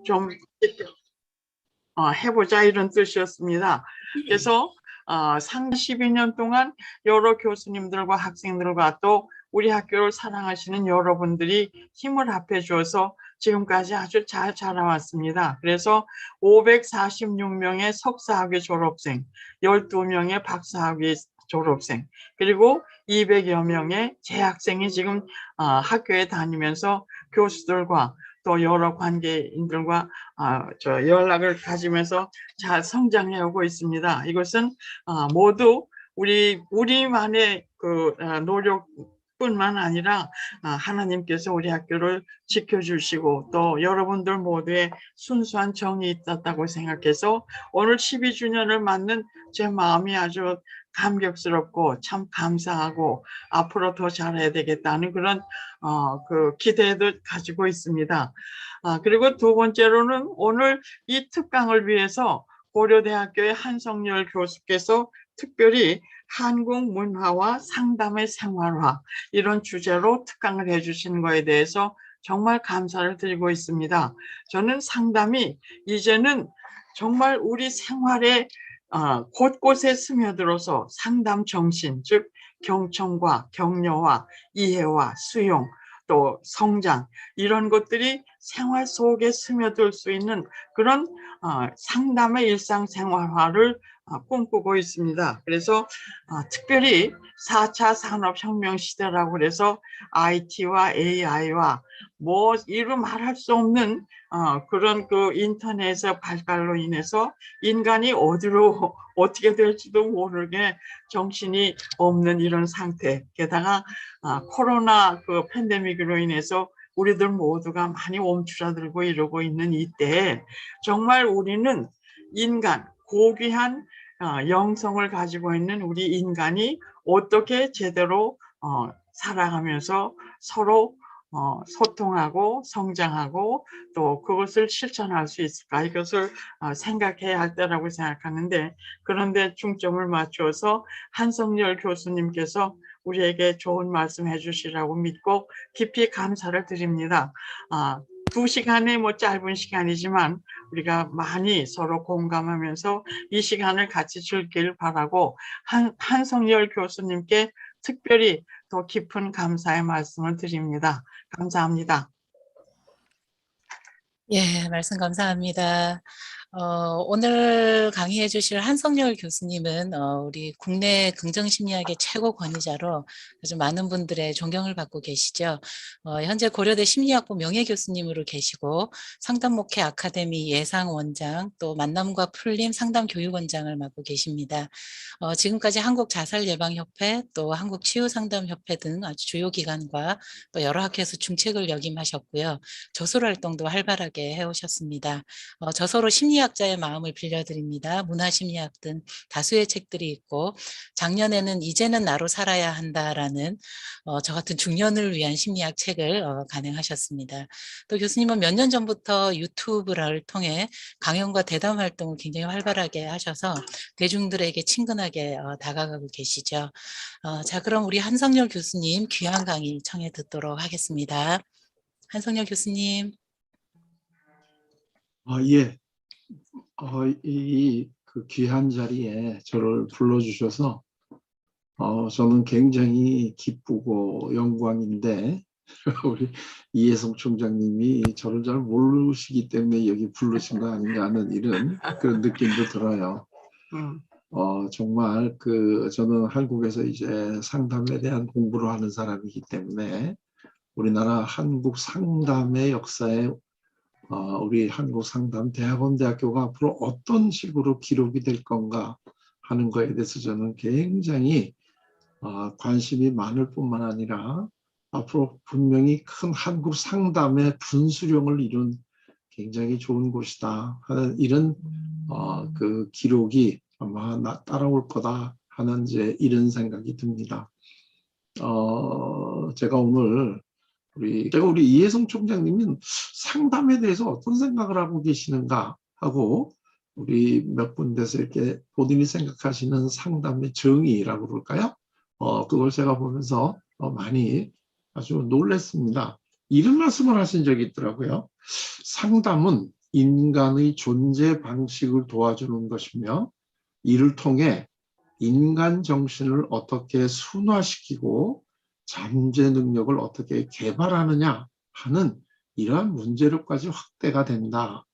좀 해보자 이런 뜻이었습니다. 그래서 12년 동안 여러 교수님들과 학생들과 또 우리 학교를 사랑하시는 여러분들이 힘을 합해 주어서 지금까지 아주 잘 자라왔습니다. 그래서 546명의 석사학위 졸업생, 12명의 박사학위 졸업생, 그리고 200여 명의 재학생이 지금 학교에 다니면서 교수들과 또 여러 관계인들과 연락을 가지면서 잘 성장해 오고 있습니다. 이것은 모두 우리만의 그 노력뿐만 아니라 하나님께서 우리 학교를 지켜주시고 또 여러분들 모두의 순수한 정이 있었다고 생각해서 오늘 12주년을 맞는 제 마음이 아주 감격스럽고 참 감사하고 앞으로 더 잘해야 되겠다는 그런 그 기대도 가지고 있습니다. 그리고 두 번째로는 오늘 이 특강을 위해서 고려대학교의 한성열 교수께서 특별히 한국 문화와 상담의 생활화 이런 주제로 특강을 해주신 거에 대해서 정말 감사를 드리고 있습니다. 저는 상담이 이제는 정말 우리 생활에 곳곳에 스며들어서 상담 정신, 즉 경청과 격려와 이해와 수용 또 성장 이런 것들이 생활 속에 스며들 수 있는 그런 상담의 일상생활화를 꿈꾸고 있습니다. 그래서 특별히 4차 산업혁명 시대라고 그래서 IT와 AI와 뭐 이루 말할 수 없는 그런 그 인터넷의 발달로 인해서 인간이 어디로 어떻게 될지도 모르게 정신이 없는 이런 상태, 게다가 코로나 그 팬데믹으로 인해서 우리들 모두가 많이 움츠러들고 이러고 있는 이때에 정말 우리는 인간, 고귀한 영성을 가지고 있는 우리 인간이 어떻게 제대로 살아가면서 서로 소통하고 성장하고 또 그것을 실천할 수 있을까 이것을 생각해야 할 때라고 생각하는데 그런데 중점을 맞춰서 한성열 교수님께서 우리에게 좋은 말씀 해주시라고 믿고 깊이 감사를 드립니다. 2시간의 뭐 짧은 시간이지만 우리가 많이 서로 공감하면서 이 시간을 같이 즐길 바라고 한성열 교수님께 특별히 더 깊은 감사의 말씀을 드립니다. 감사합니다. 예, 말씀 감사합니다. 오늘 강의해 주실 한성열 교수님은 우리 국내 긍정심리학의 최고 권위자로 아주 많은 분들의 존경을 받고 계시죠. 현재 고려대 심리학부 명예교수님으로 계시고 상담목회 아카데미 예상원장 또 만남과 풀림 상담교육원장을 맡고 계십니다. 지금까지 한국자살예방협회 또 한국치유상담협회 등 아주 주요 기관과 또 여러 학회에서 중책을 역임하셨고요. 저술 활동도 활발하게 해오셨습니다. 저서로 심리학자의 마음을 빌려드립니다. 문화심리학 등 다수의 책들이 있고 작년에는 이제는 나로 살아야 한다라는 저 같은 중년을 위한 심리학 책을 간행하셨습니다. 또 교수님은 몇 년 전부터 유튜브를 통해 강연과 대담 활동을 굉장히 활발하게 하셔서 대중들에게 친근하게 다가가고 계시죠. 자, 그럼 우리 한성열 교수님 귀한 강의 청해 듣도록 하겠습니다. 한성열 교수님. 예. 그 귀한 자리에 저를 불러주셔서 저는 굉장히 기쁘고 영광인데 우리 이해성 총장님이 저를 잘 모르시기 때문에 여기 부르신 거 아닌가 하는 이런 그런 느낌도 들어요. 정말 저는 한국에서 이제 상담에 대한 공부를 하는 사람이기 때문에 우리나라 한국 상담의 역사에 우리 한국상담대학원대학교가 앞으로 어떤 식으로 기록이 될 건가 하는 거에 대해서 저는 굉장히 관심이 많을 뿐만 아니라 앞으로 분명히 큰 한국 상담의 분수령을 이룬 굉장히 좋은 곳이다 하는 이런 그 기록이 아마 따라올 거다 하는 이제 이런 생각이 듭니다. 제가 오늘 우리 이해성 총장님은 상담에 대해서 어떤 생각을 하고 계시는가 하고 우리 몇 군데서 이렇게 본인이 생각하시는 상담의 정의라고 그럴까요? 그걸 제가 보면서 많이 아주 놀랐습니다. 이런 말씀을 하신 적이 있더라고요. 상담은 인간의 존재 방식을 도와주는 것이며 이를 통해 인간 정신을 어떻게 순화시키고 잠재 능력을 어떻게 개발하느냐 하는 이러한 문제로까지 확대가 된다.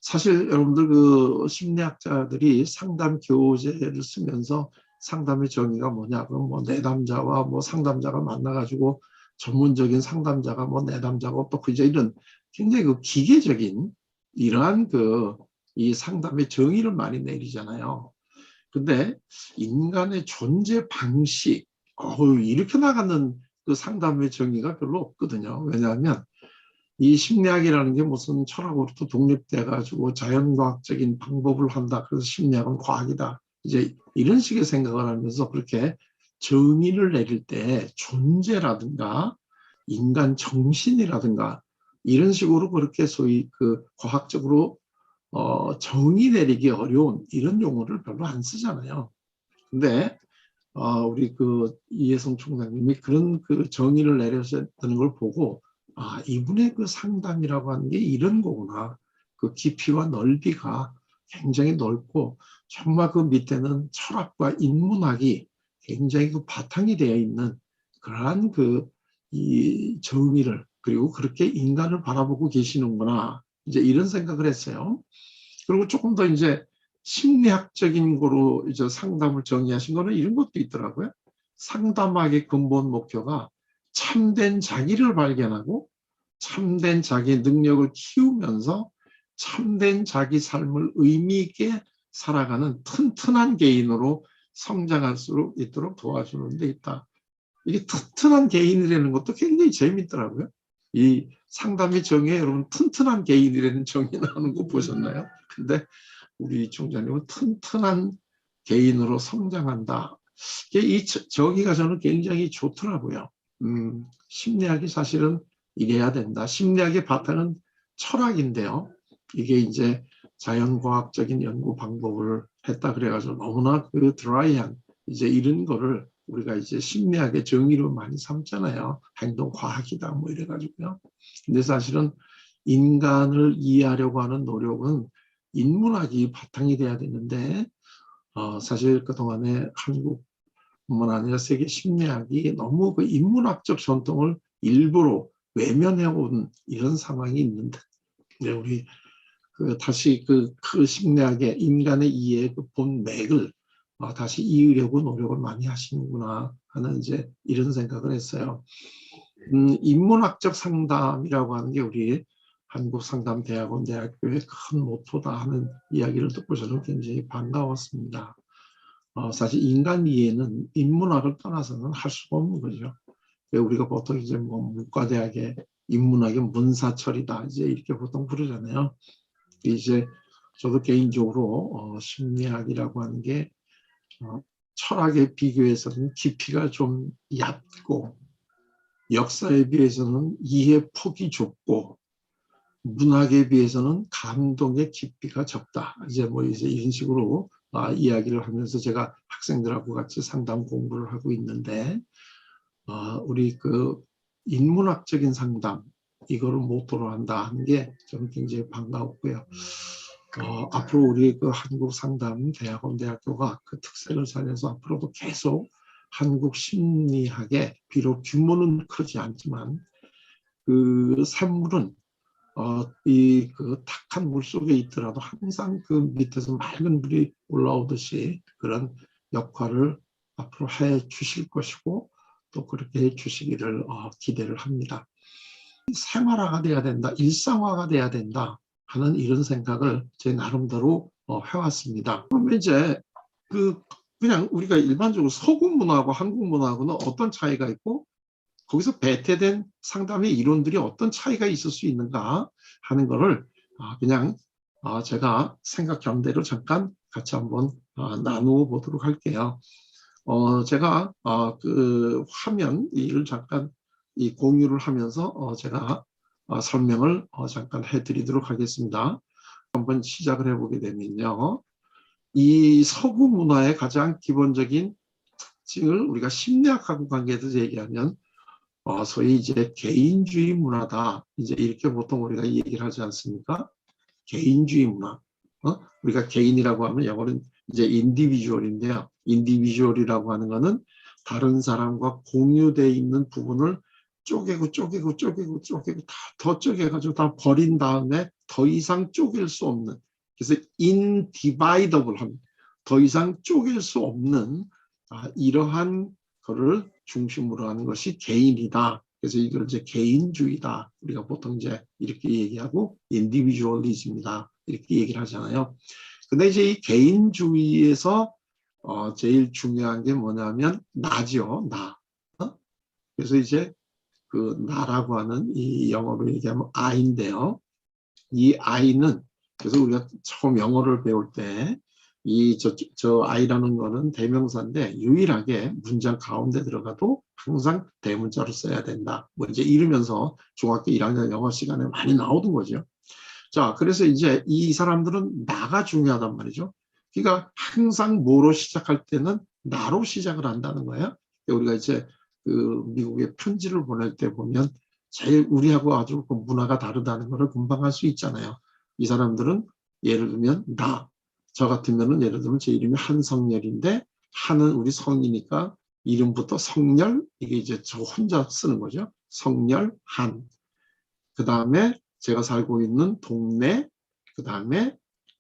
사실 여러분들 그 심리학자들이 상담 교재를 쓰면서 상담의 정의가 뭐냐 그럼 뭐 내담자와 뭐 상담자가 만나가지고 전문적인 상담자가 뭐 내담자고 또 그저 이런 굉장히 그 기계적인 이러한 그 이 상담의 정의를 많이 내리잖아요. 근데 인간의 존재 방식 이렇게 나가는 그 상담의 정의가 별로 없거든요. 왜냐하면 이 심리학이라는 게 무슨 철학으로부터 독립돼 가지고 자연과학적인 방법을 한다. 그래서 심리학은 과학이다. 이제 이런 식의 생각을 하면서 그렇게 정의를 내릴 때 존재라든가 인간 정신이라든가 이런 식으로 그렇게 소위 그 과학적으로 정의 내리기 어려운 이런 용어를 별로 안 쓰잖아요. 근데 우리 그 이해성 총장님이 그런 그 정의를 내렸다는 걸 보고 이분의 그 상담이라고 하는 게 이런 거구나. 그 깊이와 넓이가 굉장히 넓고 정말 그 밑에는 철학과 인문학이 굉장히 그 바탕이 되어 있는 그러한 그 이 정의를 그리고 그렇게 인간을 바라보고 계시는구나. 이제 이런 생각을 했어요. 그리고 조금 더 이제 심리학적인 거로 이제 상담을 정의하신 거는 이런 것도 있더라고요. 상담학의 근본 목표가 참된 자기를 발견하고 참된 자기 능력을 키우면서 참된 자기 삶을 의미 있게 살아가는 튼튼한 개인으로 성장할 수 있도록 도와주는 데 있다. 이게 튼튼한 개인이라는 것도 굉장히 재밌더라고요. 이 상담의 정의에 여러분 튼튼한 개인이라는 정의 나오는 거 보셨나요? 근데 우리 총장님은 튼튼한 개인으로 성장한다. 이 정의가 저는 굉장히 좋더라고요. 심리학이 사실은 이래야 된다. 심리학의 바탕은 철학인데요. 이게 이제 자연과학적인 연구 방법을 했다 그래가지고 너무나 그 드라이한 이제 이런 거를 우리가 이제 심리학의 정의로 많이 삼잖아요. 행동과학이다 뭐 이래가지고요. 근데 사실은 인간을 이해하려고 하는 노력은 인문학이 바탕이 돼야 되는데 사실 그동안에 한국뿐만 아니라 세계 심리학이 너무 그 인문학적 전통을 일부러 외면해온 이런 상황이 있는데 우리 그 다시 그 심리학의 인간의 이해의 그 본맥을 다시 이으려고 노력을 많이 하시는구나 하는 이제 이런 생각을 했어요. 인문학적 상담이라고 하는 게 우리 한국상담대학원 대학교의 큰 모토다 하는 이야기를 듣고 저는 굉장히 반가웠습니다. 사실 인간 이해는 인문학을 떠나서는 할 수가 없는 거죠. 우리가 보통 이제 뭐 문과대학의 인문학의 문사철이다 이제 이렇게 보통 부르잖아요. 이제 저도 개인적으로 심리학이라고 하는 게 철학에 비교해서는 깊이가 좀 얕고 역사에 비해서는 이해 폭이 좁고 문학에 비해서는 감동의 깊이가 적다. 이제 뭐 이제 이런 식으로 이야기를 하면서 제가 학생들하고 같이 상담 공부를 하고 있는데 우리 그 인문학적인 상담 이거를 모토로 한다 하는 게 저는 굉장히 반가웠고요. 앞으로 우리 그 한국상담대학원 대학교가 그 특색을 살려서 앞으로도 계속 한국 심리학의 비록 규모는 크지 않지만 그 샘물은 이 그 탁한 물 속에 있더라도 항상 그 밑에서 맑은 물이 올라오듯이 그런 역할을 앞으로 해 주실 것이고 또 그렇게 해 주시기를 기대를 합니다. 생활화가 돼야 된다, 일상화가 돼야 된다 하는 이런 생각을 제 나름대로 해왔습니다. 그러면 이제 그냥 우리가 일반적으로 서구 문화하고 한국 문화하고는 어떤 차이가 있고 거기서 배태된 상담의 이론들이 어떤 차이가 있을 수 있는가 하는 거를 그냥 제가 생각한 대로 잠깐 같이 한번 나누어 보도록 할게요. 제가 그 화면 이를 잠깐 이 공유를 하면서 제가 설명을 잠깐 해드리도록 하겠습니다. 한번 시작을 해보게 되면요. 이 서구 문화의 가장 기본적인 특징을 우리가 심리학하고 관계해서 얘기하면 소위 이제 개인주의 문화다. 이제 이렇게 보통 우리가 얘기를 하지 않습니까? 개인주의 문화. 우리가 개인이라고 하면 영어는 이제 인디비주얼인데요. 인디비주얼이라고 하는 거는 다른 사람과 공유되어 있는 부분을 쪼개고 다 더 쪼개가지고 다 버린 다음에 더 이상 쪼갤 수 없는, 그래서 인디바이더블 합니다. 더 이상 쪼갤 수 없는 이러한 거를 중심으로 하는 것이 개인이다. 그래서 이걸 이제 개인주의다. 우리가 보통 이제 이렇게 얘기하고 인디비주얼리즘이다. 이렇게 얘기를 하잖아요. 근데 이제 이 개인주의에서 제일 중요한 게 뭐냐면 나죠. 나. 그래서 이제 그 나라고 하는 이 영어로 얘기하면 I인데요. 이 I는 그래서 우리가 처음 영어를 배울 때 이 저 I라는 거는 대명사인데 유일하게 문장 가운데 들어가도 항상 대문자로 써야 된다. 뭐 이제 이러면서 중학교 1학년 영어 시간에 많이 나오던 거죠. 자, 그래서 이제 이 사람들은 나가 중요하단 말이죠. 그러니까 항상 뭐로 시작할 때는 나로 시작을 한다는 거예요. 우리가 이제 그 미국에 편지를 보낼 때 보면 제일 우리하고 아주 그 문화가 다르다는 것을 금방 알 수 있잖아요. 이 사람들은 예를 들면 저 같으면은 예를 들면 제 이름이 한성열인데 한은 우리 성이니까 이름부터 성열, 이게 이제 저 혼자 쓰는 거죠. 성열, 한. 그 다음에 제가 살고 있는 동네, 그 다음에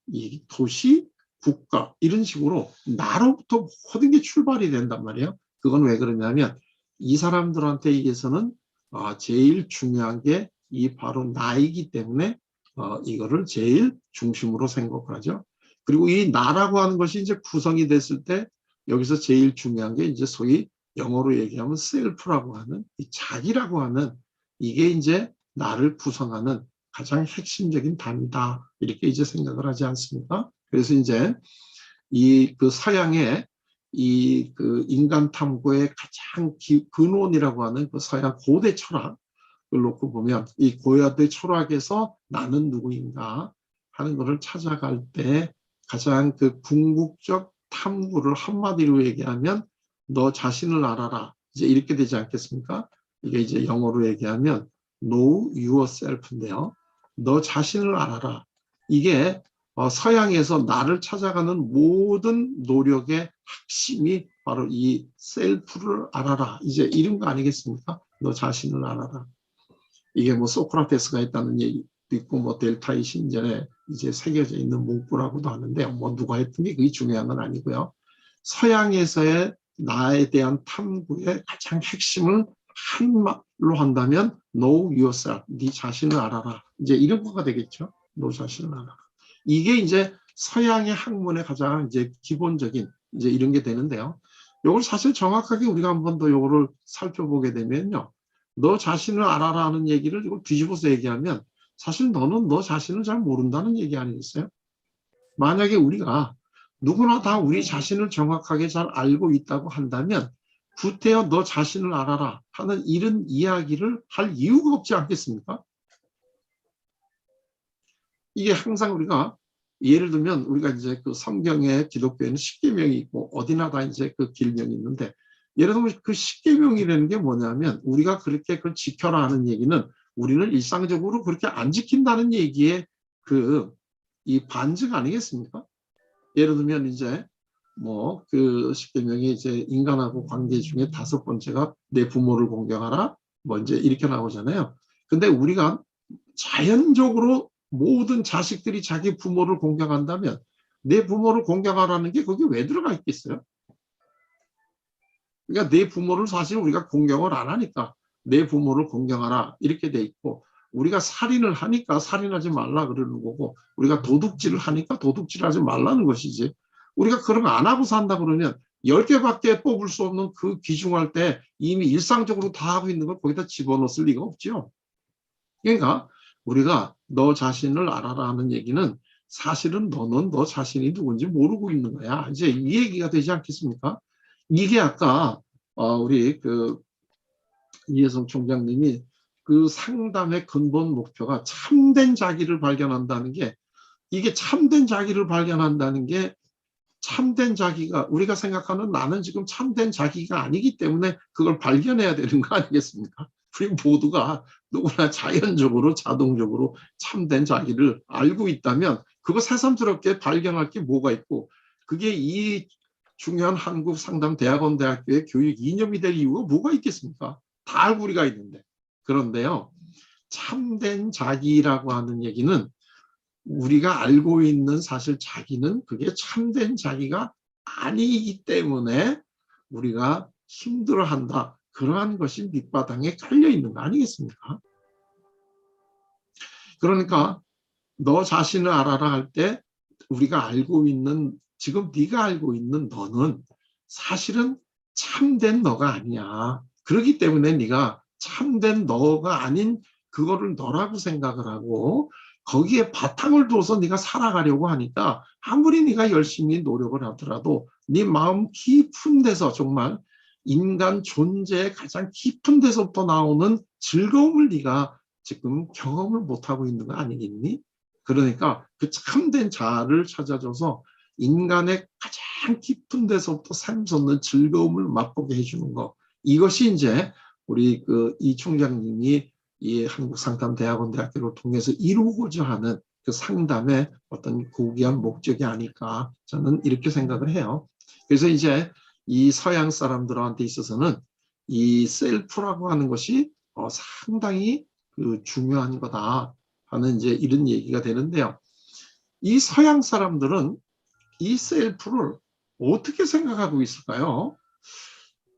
이 도시, 국가, 이런 식으로 나로부터 모든 게 출발이 된단 말이에요. 그건 왜 그러냐면 이 사람들한테 의해서는 제일 중요한 게 이 바로 나이기 때문에 이거를 제일 중심으로 생각을 하죠. 그리고 이 나라고 하는 것이 이제 구성이 됐을 때 여기서 제일 중요한 게 이제 소위 영어로 얘기하면 셀프라고 하는 이 자기라고 하는 이게 이제 나를 구성하는 가장 핵심적인 단위다. 이렇게 이제 생각을 하지 않습니까? 그래서 이제 이 그 서양의 이 그 인간 탐구의 가장 근원이라고 하는 그 서양 고대 철학을 놓고 보면 이 고대 철학에서 나는 누구인가 하는 것을 찾아갈 때 가장 그 궁극적 탐구를 한마디로 얘기하면 너 자신을 알아라. 이제 이렇게 되지 않겠습니까? 이게 이제 영어로 얘기하면 know yourself인데요. 너 자신을 알아라. 이게 서양에서 나를 찾아가는 모든 노력의 핵심이 바로 이 셀프를 알아라. 이제 이런 거 아니겠습니까? 너 자신을 알아라. 이게 뭐 소크라테스가 했다는 얘기도 있고 뭐 델타의 신전에 이제 새겨져 있는 문구라고도 하는데 뭐 누가 했던 게 그게 중요한 건 아니고요. 서양에서의 나에 대한 탐구의 가장 핵심을 한말로 한다면 know yourself, 네 자신을 알아라. 이제 이런 거가 되겠죠. 너 자신을 알아라. 이게 이제 서양의 학문의 가장 이제 기본적인 이제 이런 게 되는데요. 이걸 사실 정확하게 우리가 한 번 더 이거를 살펴보게 되면요. 너 자신을 알아라는 얘기를 이걸 뒤집어서 얘기하면 사실 너는 너 자신을 잘 모른다는 얘기 아니겠어요? 만약에 우리가 누구나 다 우리 자신을 정확하게 잘 알고 있다고 한다면 구태여 너 자신을 알아라 하는 이런 이야기를 할 이유가 없지 않겠습니까? 이게 항상 우리가 예를 들면 우리가 이제 그 성경에 기독교에는 십계명이 있고 어디나 다 이제 그 길명이 있는데 예를 들면 그 십계명이라는 게 뭐냐면 우리가 그렇게 그걸 지켜라 하는 얘기는 우리는 일상적으로 그렇게 안 지킨다는 얘기의 그 이 반증 아니겠습니까? 예를 들면 이제 뭐 그 십계명이 이제 인간하고 관계 중에 5번째가 내 부모를 공경하라 뭐 이제 이렇게 나오잖아요. 근데 우리가 자연적으로 모든 자식들이 자기 부모를 공경한다면 내 부모를 공경하라는 게 거기 왜 들어가 있겠어요? 그러니까 내 부모를 사실 우리가 공경을 안 하니까 내 부모를 공경하라 이렇게 돼 있고 우리가 살인을 하니까 살인하지 말라 그러는 거고 우리가 도둑질을 하니까 도둑질하지 말라는 것이지 우리가 그런 거 안 하고 산다 그러면 10개밖에 뽑을 수 없는 그 귀중할 때 이미 일상적으로 다 하고 있는 걸 거기다 집어넣을 리가 없죠. 그러니까 우리가 너 자신을 알아라 하는 얘기는 사실은 너는 너 자신이 누군지 모르고 있는 거야. 이제 이 얘기가 되지 않겠습니까? 이게 아까 우리 그 이혜성 총장님이 그 상담의 근본 목표가 참된 자기를 발견한다는 게 이게 참된 자기를 발견한다는 게 참된 자기가 우리가 생각하는 나는 지금 참된 자기가 아니기 때문에 그걸 발견해야 되는 거 아니겠습니까? 우리 모두가 누구나 자연적으로 자동적으로 참된 자기를 알고 있다면 그거 새삼스럽게 발견할 게 뭐가 있고 그게 이 중요한 한국 상담 대학원 대학교의 교육 이념이 될 이유가 뭐가 있겠습니까? 다 알고 우리가 있는데. 그런데요. 참된 자기라고 하는 얘기는 우리가 알고 있는 사실 자기는 그게 참된 자기가 아니기 때문에 우리가 힘들어한다. 그러한 것이 밑바탕에 깔려 있는 거 아니겠습니까? 그러니까 너 자신을 알아라 할 때 우리가 알고 있는 지금 네가 알고 있는 너는 사실은 참된 너가 아니야. 그렇기 때문에 네가 참된 너가 아닌 그거를 너라고 생각을 하고 거기에 바탕을 둬서 네가 살아가려고 하니까 아무리 네가 열심히 노력을 하더라도 네 마음 깊은 데서 정말 인간 존재의 가장 깊은 데서부터 나오는 즐거움을 네가 지금 경험을 못하고 있는 거 아니겠니? 그러니까 그 참된 자아를 찾아줘서 인간의 가장 깊은 데서부터 샘솟는 즐거움을 맛보게 해주는 거. 이것이 이제 우리 이 총장님이 이 한국상담대학원대학교를 통해서 이루고자 하는 그 상담의 어떤 고귀한 목적이 아닐까 저는 이렇게 생각을 해요. 그래서 이제 이 서양 사람들한테 있어서는 이 셀프라고 하는 것이 상당히 중요한 거다 하는 이제 이런 얘기가 되는데요. 이 서양 사람들은 이 셀프를 어떻게 생각하고 있을까요?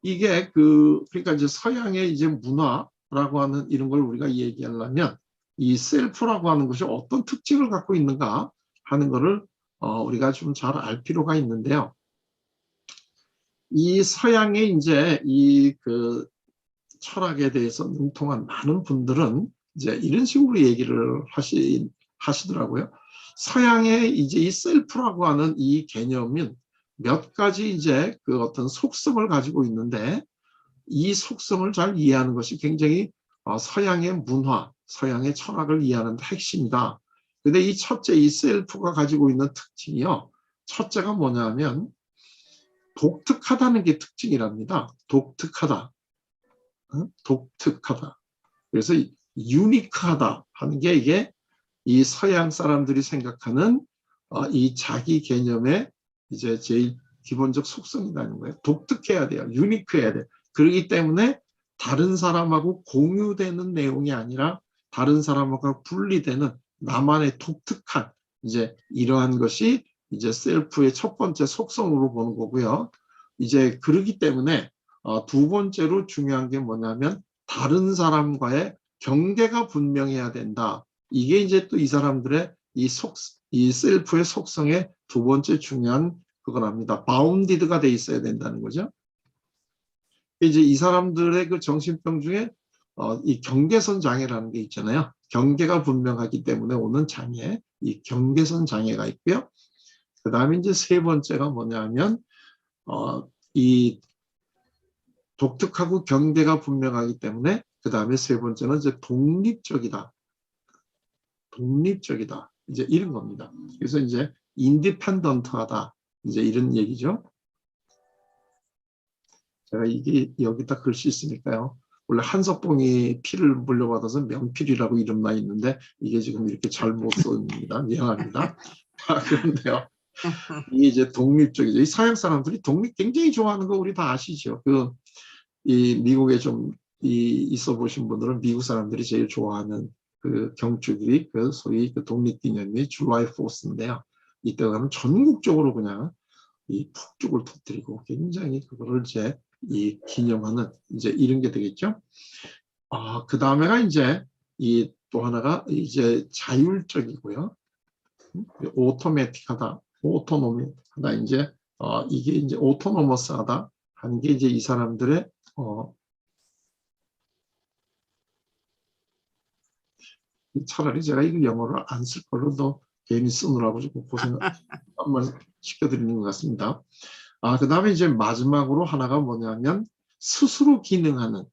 이게 그러니까 이제 서양의 이제 문화라고 하는 이런 걸 우리가 얘기하려면 이 셀프라고 하는 것이 어떤 특징을 갖고 있는가 하는 거를 우리가 좀 잘 알 필요가 있는데요. 이 서양의 이제 이 철학에 대해서 능통한 많은 분들은 이제 이런 식으로 얘기를 하시더라고요. 서양의 이제 이 셀프라고 하는 이 개념은 몇 가지 이제 어떤 속성을 가지고 있는데 이 속성을 잘 이해하는 것이 굉장히 서양의 문화, 서양의 철학을 이해하는 데 핵심이다. 근데 이 첫째, 이 셀프가 가지고 있는 특징이요. 첫째가 뭐냐면 독특하다는 게 특징이랍니다. 독특하다. 독특하다. 그래서 유니크하다 하는 게 이게 이 서양 사람들이 생각하는 이 자기 개념의 이제 제일 기본적 속성이라는 거예요. 독특해야 돼요. 유니크해야 돼요. 그렇기 때문에 다른 사람하고 공유되는 내용이 아니라 다른 사람하고 분리되는 나만의 독특한 이제 이러한 것이 이제 셀프의 첫 번째 속성으로 보는 거고요. 이제 그러기 때문에 두 번째로 중요한 게 뭐냐면 다른 사람과의 경계가 분명해야 된다. 이게 이제 또 이 사람들의 이 셀프의 속성의 두 번째 중요한 그거랍니다. 바운디드가 돼 있어야 된다는 거죠. 이제 이 사람들의 그 정신병 중에 이 경계선 장애라는 게 있잖아요. 경계가 분명하기 때문에 오는 장애, 이 경계선 장애가 있고요. 그 다음에 이제 세 번째가 뭐냐면 이 독특하고 경계가 분명하기 때문에 그 다음에 세 번째는 이제 독립적이다. 독립적이다. 이제 이런 겁니다. 그래서 이제 인디펜던트하다. 이제 이런 얘기죠. 제가 이게 여기다 글씨 있으니까요. 원래 한석봉이 피를 물려받아서 명필이라고 이름나 있는데 이게 지금 이렇게 잘못 씁니다. 미안합니다. 그런데요. 이게 이제 독립적이죠. 이 서양 사람들이 독립 굉장히 좋아하는 거 우리 다 아시죠. 이 미국에 좀 있어 보신 분들은 미국 사람들이 제일 좋아하는 그 경축이 소위 독립기념일 줄라이 4스인데요. 이때 가면 전국적으로 그냥 이 폭죽을 터뜨리고 굉장히 그거를 이제 이 기념하는 이제 이런 게 되겠죠. 그 다음에가 이제 이 또 하나가 이제 자율적이고요. 오토매틱하다, 오토노미하다 이제 이게 이제 오토노머스하다 하는 게 이제 이 사람들의 차라리 제가 이거 영어를 안 쓸 걸로 더 괜히 쓰느라고 좀 고생 한번 시켜드리는 것 같습니다. 그 다음에 이제 마지막으로 하나가 뭐냐면 스스로 기능하는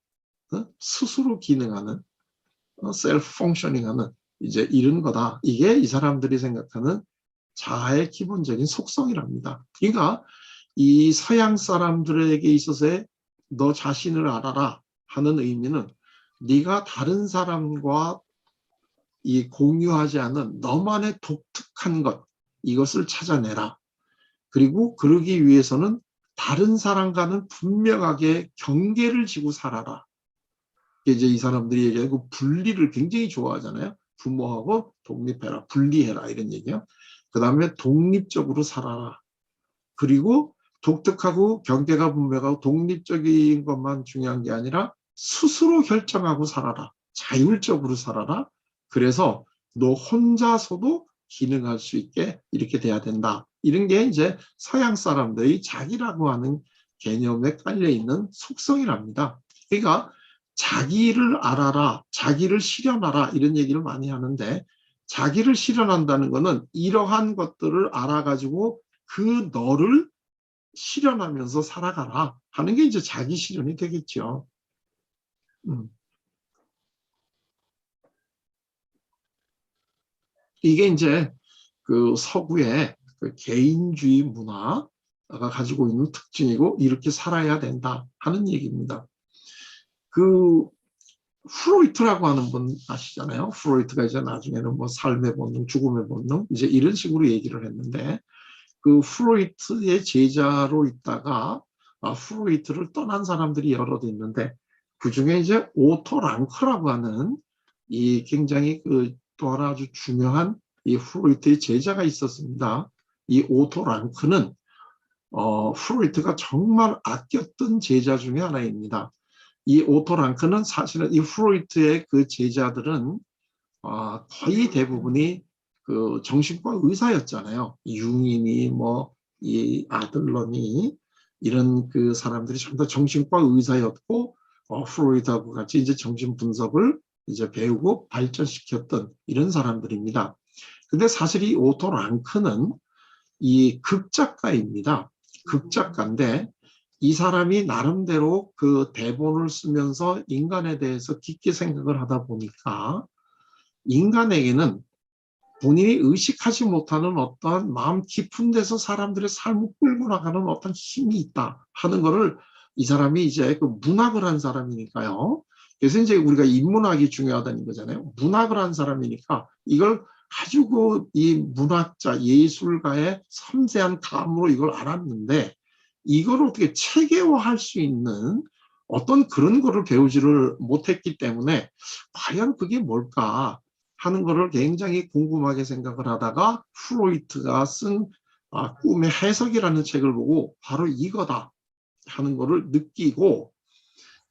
셀프 펑셔닝하는 이제 이런 거다. 이게 이 사람들이 생각하는 자아의 기본적인 속성이랍니다. 그러니까 이 서양 사람들에게 있어서의 너 자신을 알아라 하는 의미는 네가 다른 사람과 이 공유하지 않은 너만의 독특한 것, 이것을 찾아내라. 그리고 그러기 위해서는 다른 사람과는 분명하게 경계를 지고 살아라. 이제 이 사람들이 얘기하고 분리를 굉장히 좋아하잖아요. 부모하고 독립해라, 분리해라 이런 얘기요. 그 다음에 독립적으로 살아라. 그리고 독특하고 경계가 분명하고 독립적인 것만 중요한 게 아니라 스스로 결정하고 살아라. 자율적으로 살아라. 그래서 너 혼자서도 기능할 수 있게 이렇게 돼야 된다. 이런 게 이제 서양 사람들이 자기라고 하는 개념에 깔려있는 속성이랍니다. 그러니까 자기를 알아라, 자기를 실현하라 이런 얘기를 많이 하는데 자기를 실현한다는 것은 이러한 것들을 알아가지고 그 너를 실현하면서 살아가라 하는 게 이제 자기 실현이 되겠죠. 이게 이제 그 서구의 그 개인주의 문화가 가지고 있는 특징이고 이렇게 살아야 된다 하는 얘기입니다. 그 프로이트라고 하는 분 아시잖아요. 프로이트가 이제 나중에는 뭐 삶의 본능, 죽음의 본능 이제 이런 식으로 얘기를 했는데 그 프로이트의 제자로 있다가 프로이트를 떠난 사람들이 여럿 있는데 그 중에 이제 오토 랑크라고 하는 이 굉장히 그 또 하나 아주 중요한 이 프로이트의 제자가 있었습니다. 이 오토 랑크는 프로이트가 정말 아꼈던 제자 중에 하나입니다. 이 오토 랑크는 사실은 이 프로이트의 그 제자들은 거의 대부분이 그 정신과 의사였잖아요. 융이니 뭐 이 아들러니 이런 그 사람들이 전부 다 정신과 의사였고 프로이트하고 같이 이제 정신 분석을 이제 배우고 발전시켰던 이런 사람들입니다. 근데 사실 이 오토 랑크는 이 극작가입니다. 극작가인데 이 사람이 나름대로 그 대본을 쓰면서 인간에 대해서 깊게 생각을 하다 보니까 인간에게는 본인이 의식하지 못하는 어떠한 마음 깊은 데서 사람들의 삶을 끌고 나가는 어떤 힘이 있다 하는 것을 이 사람이 이제 그 문학을 한 사람이니까요. 그래서 이제 우리가 인문학이 중요하다는 거잖아요. 문학을 한 사람이니까 이걸 아주 그 이 문학자, 예술가의 섬세한 감으로 이걸 알았는데 이걸 어떻게 체계화할 수 있는 어떤 그런 거를 배우지를 못했기 때문에 과연 그게 뭘까 하는 거를 굉장히 궁금하게 생각을 하다가 프로이트가 쓴 꿈의 해석이라는 책을 보고 바로 이거다 하는 거를 느끼고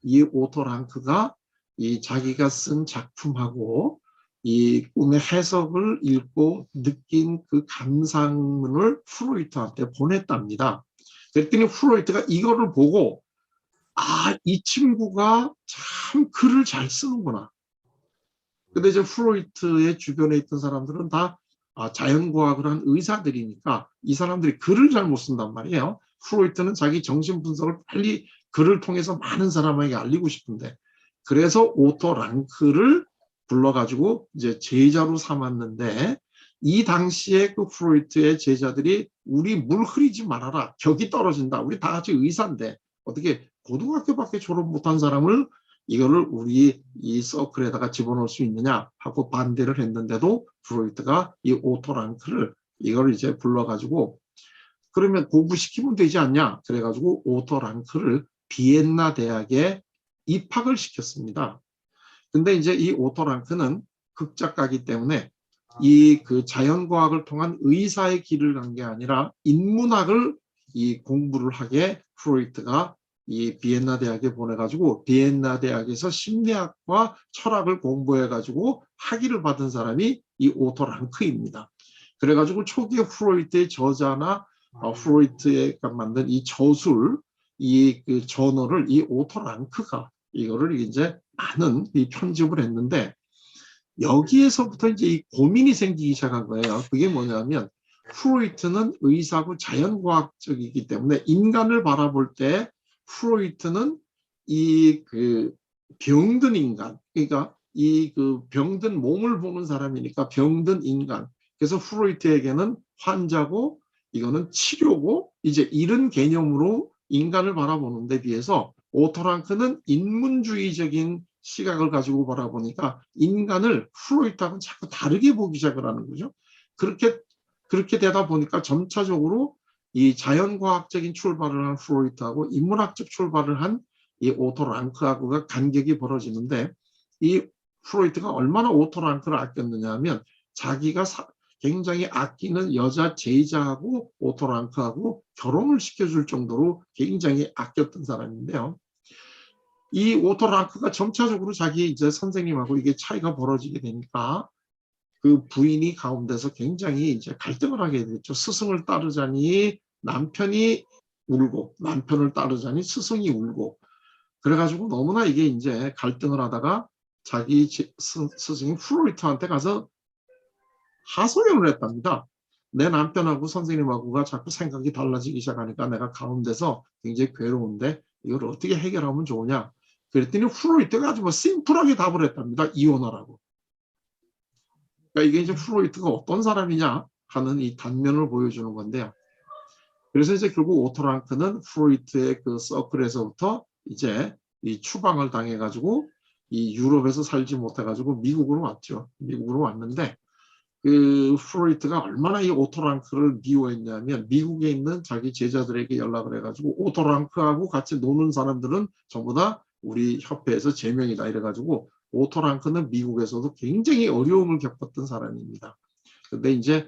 이 오토 랑크가 이 자기가 쓴 작품하고 이 꿈의 해석을 읽고 느낀 그 감상문을 프로이트한테 보냈답니다. 그랬더니 프로이트가 이거를 보고 이 친구가 참 글을 잘 쓰는구나. 근데 이제 프로이트의 주변에 있던 사람들은 다 자연과학을 한 의사들이니까 이 사람들이 글을 잘 못 쓴단 말이에요. 프로이트는 자기 정신분석을 빨리 글을 통해서 많은 사람에게 알리고 싶은데 그래서 오토 랑크를 불러가지고 이제 제자로 삼았는데 이 당시에 그 프로이트의 제자들이 우리 물 흐리지 말아라. 격이 떨어진다. 우리 다 같이 의사인데 어떻게 고등학교밖에 졸업 못한 사람을 이거를 우리 이 서클에다가 집어넣을 수 있느냐 하고 반대를 했는데도 프로이트가 이 오토 랑크를 이걸 이제 불러가지고 그러면 공부시키면 되지 않냐 그래가지고 오토 랑크를 비엔나 대학에 입학을 시켰습니다. 근데 이제 이 오토 랑크는 극작가이기 때문에 이 그 자연과학을 통한 의사의 길을 간 게 아니라 인문학을 이 공부를 하게 프로이트가 이 비엔나 대학에 보내가지고 비엔나 대학에서 심리학과 철학을 공부해가지고 학위를 받은 사람이 이 오토 랑크입니다. 그래가지고 초기에 프로이트의 저자나 프로이트가 만든 이 저술 이 그 저널을 이 오토 랑크가 이거를 이제 많은 이 편집을 했는데 여기에서부터 이제 이 고민이 생기기 시작한 거예요. 그게 뭐냐면 프로이트는 의사고 자연과학적이기 때문에 인간을 바라볼 때 프로이트는 이 그 병든 인간, 그러니까 이 그 병든 몸을 보는 사람이니까 병든 인간. 그래서 프로이트에게는 환자고 이거는 치료고 이제 이런 개념으로 인간을 바라보는 데 비해서 오토 랑크는 인문주의적인 시각을 가지고 바라보니까 인간을 프로이트하고는 자꾸 다르게 보기 시작을 하는 거죠. 그렇게 되다 보니까 점차적으로 이 자연과학적인 출발을 한 프로이트하고 인문학적 출발을 한 이 오토 랑크하고가 간격이 벌어지는데, 이 프로이트가 얼마나 오토 랑크를 아꼈느냐 하면 자기가 굉장히 아끼는 여자 제자하고 오토 랑크하고 결혼을 시켜줄 정도로 굉장히 아꼈던 사람인데요. 이 오토 랑크가 점차적으로 자기 이제 선생님하고 이게 차이가 벌어지게 되니까 그 부인이 가운데서 굉장히 이제 갈등을 하게 됐죠. 스승을 따르자니 남편이 울고, 남편을 따르자니 스승이 울고, 그래가지고 너무나 이게 이제 갈등을 하다가 자기 스승인 프로이트한테 가서 하소연을 했답니다. 내 남편하고 선생님하고가 자꾸 생각이 달라지기 시작하니까 내가 가운데서 굉장히 괴로운데 이걸 어떻게 해결하면 좋으냐. 그랬더니 프로이트가 아주 심플하게 답을 했답니다. 이혼하라고. 그러니까 이게 이제 프로이트가 어떤 사람이냐 하는 이 단면을 보여주는 건데요. 그래서 이제 결국 오토 랑크는 프로이트의 그 서클에서부터 이제 이 추방을 당해가지고 이 유럽에서 살지 못해가지고 미국으로 왔죠. 미국으로 왔는데 그 프로이트가 얼마나 이 오토 랑크를 미워했냐면 미국에 있는 자기 제자들에게 연락을 해가지고 오토 랑크하고 같이 노는 사람들은 전부 다 우리 협회에서 제명이다 이래가지고 오토 랑크는 미국에서도 굉장히 어려움을 겪었던 사람입니다. 근데 이제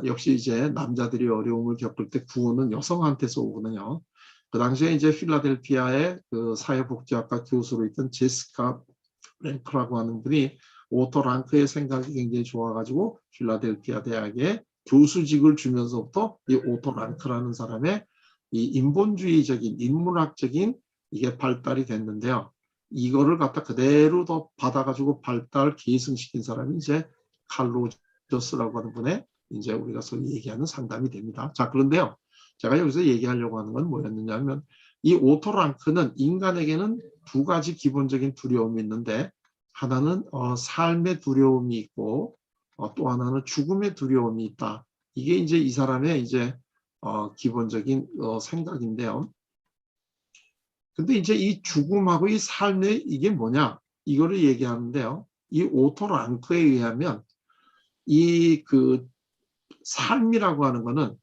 역시 이제 남자들이 어려움을 겪을 때 구원은 여성한테서 오거든요. 그 당시에 이제 필라델피아의 그 사회복지학과 교수로 있던 제시카 랭크라고 하는 분이 오토 랑크의 생각이 굉장히 좋아가지고 필라델피아 대학에 교수직을 주면서부터 이 오토 랑크라는 사람의 이 인본주의적인 인문학적인 이게 발달이 됐는데요. 이거를 갖다 그대로 더 받아가지고 발달 계승시킨 사람이 이제 칼 로저스라고 하는 분의 이제 우리가 소위 얘기하는 상담이 됩니다. 자, 그런데요. 제가 여기서 얘기하려고 하는 건 뭐였느냐 하면 이 오토 랑크는 인간에게는 두 가지 기본적인 두려움이 있는데 하나는 삶의 두려움이 있고 또 하나는 죽음의 두려움이 있다. 이게 이제 이 사람의 이제 기본적인 생각인데요. 근데 이제 이 죽음하고 이 삶의 이게 뭐냐 이거를 얘기하는데요. 이 오토 랑크에 의하면 이 그 삶이라고 하는 거는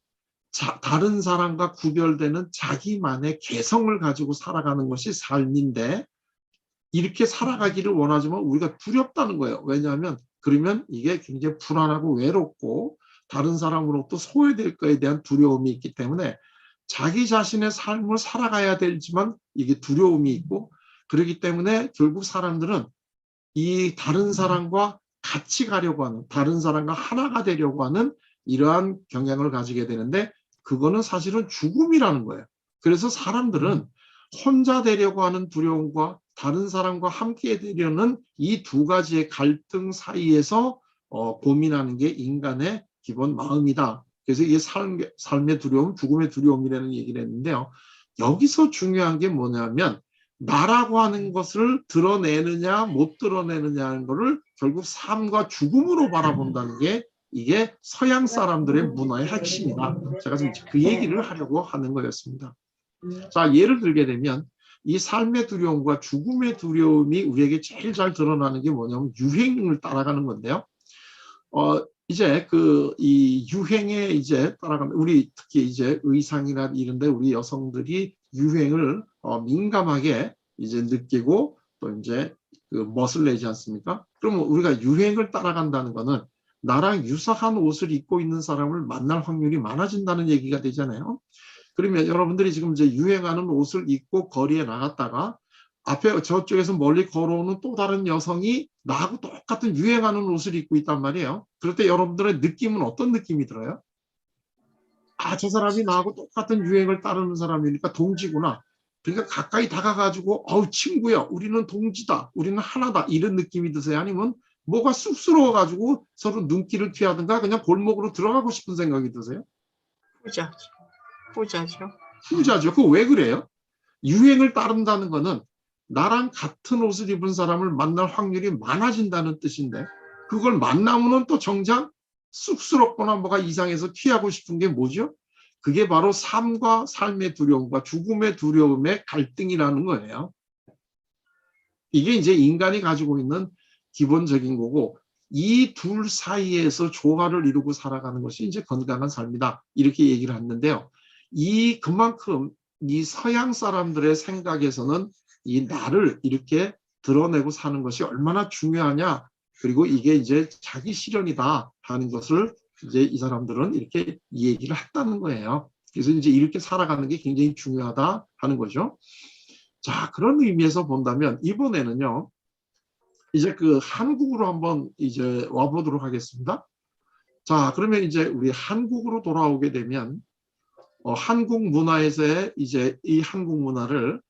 다른 사람과 구별되는 자기만의 개성을 가지고 살아가는 것이 삶인데 이렇게 살아가기를 원하지만 우리가 두렵다는 거예요. 왜냐하면 그러면 이게 굉장히 불안하고 외롭고 다른 사람으로부터 소외될 거에 대한 두려움이 있기 때문에 자기 자신의 삶을 살아가야 되지만 이게 두려움이 있고 그렇기 때문에 결국 사람들은 이 다른 사람과 같이 가려고 하는 다른 사람과 하나가 되려고 하는 이러한 경향을 가지게 되는데 그거는 사실은 죽음이라는 거예요. 그래서 사람들은 혼자 되려고 하는 두려움과 다른 사람과 함께 되려는 이 두 가지의 갈등 사이에서 고민하는 게 인간의 기본 마음이다. 그래서 이게 삶의 두려움, 죽음의 두려움이라는 얘기를 했는데요. 여기서 중요한 게 뭐냐면 나라고 하는 것을 드러내느냐 못 드러내느냐 하는 거를 결국 삶과 죽음으로 바라본다는 게 이게 서양 사람들의 문화의 핵심이다. 제가 지금 그 얘기를 하려고 하는 거였습니다. 자, 예를 들게 되면 이 삶의 두려움과 죽음의 두려움이 우리에게 제일 잘 드러나는 게 뭐냐면 유행을 따라가는 건데요. 이제 이 유행에 이제 따라가면 우리 특히 이제 의상이나 이런데 우리 여성들이 유행을 민감하게 이제 느끼고 또 이제 그 멋을 내지 않습니까? 그러면 우리가 유행을 따라간다는 거는 나랑 유사한 옷을 입고 있는 사람을 만날 확률이 많아진다는 얘기가 되잖아요. 그러면 여러분들이 지금 이제 유행하는 옷을 입고 거리에 나갔다가 앞에 저쪽에서 멀리 걸어오는 또 다른 여성이 나하고 똑같은 유행하는 옷을 입고 있단 말이에요. 그럴 때 여러분들의 느낌은 어떤 느낌이 들어요? 아, 저 사람이 나하고 똑같은 유행을 따르는 사람이니까 동지구나. 그러니까 가까이 다가가지고 친구야, 우리는 동지다, 우리는 하나다 이런 느낌이 드세요? 아니면 뭐가 쑥스러워가지고 서로 눈길을 피하든가 그냥 골목으로 들어가고 싶은 생각이 드세요? 후자죠. 그거 왜 그래요? 유행을 따른다는 거는 나랑 같은 옷을 입은 사람을 만날 확률이 많아진다는 뜻인데 그걸 만나면 또 정작 쑥스럽거나 뭐가 이상해서 피하고 싶은 게 뭐죠? 그게 바로 삶과 삶의 두려움과 죽음의 두려움의 갈등이라는 거예요. 이게 이제 인간이 가지고 있는 기본적인 거고, 이 둘 사이에서 조화를 이루고 살아가는 것이 이제 건강한 삶이다. 이렇게 얘기를 했는데요. 그만큼 이 서양 사람들의 생각에서는 이 나를 이렇게 드러내고 사는 것이 얼마나 중요하냐. 그리고 이게 이제 자기 실현이다 하는 것을 이제 이 사람들은 이렇게 얘기를 했다는 거예요. 그래서 이제 이렇게 살아가는 게 굉장히 중요하다 하는 거죠. 자, 그런 의미에서 본다면 이번에는요, 이제 그 한국으로 한번 이제 와보도록 하겠습니다. 자, 그러면 이제 우리 한국으로 돌아오게 되면 한국 문화에서의 이제 이 한국 문화를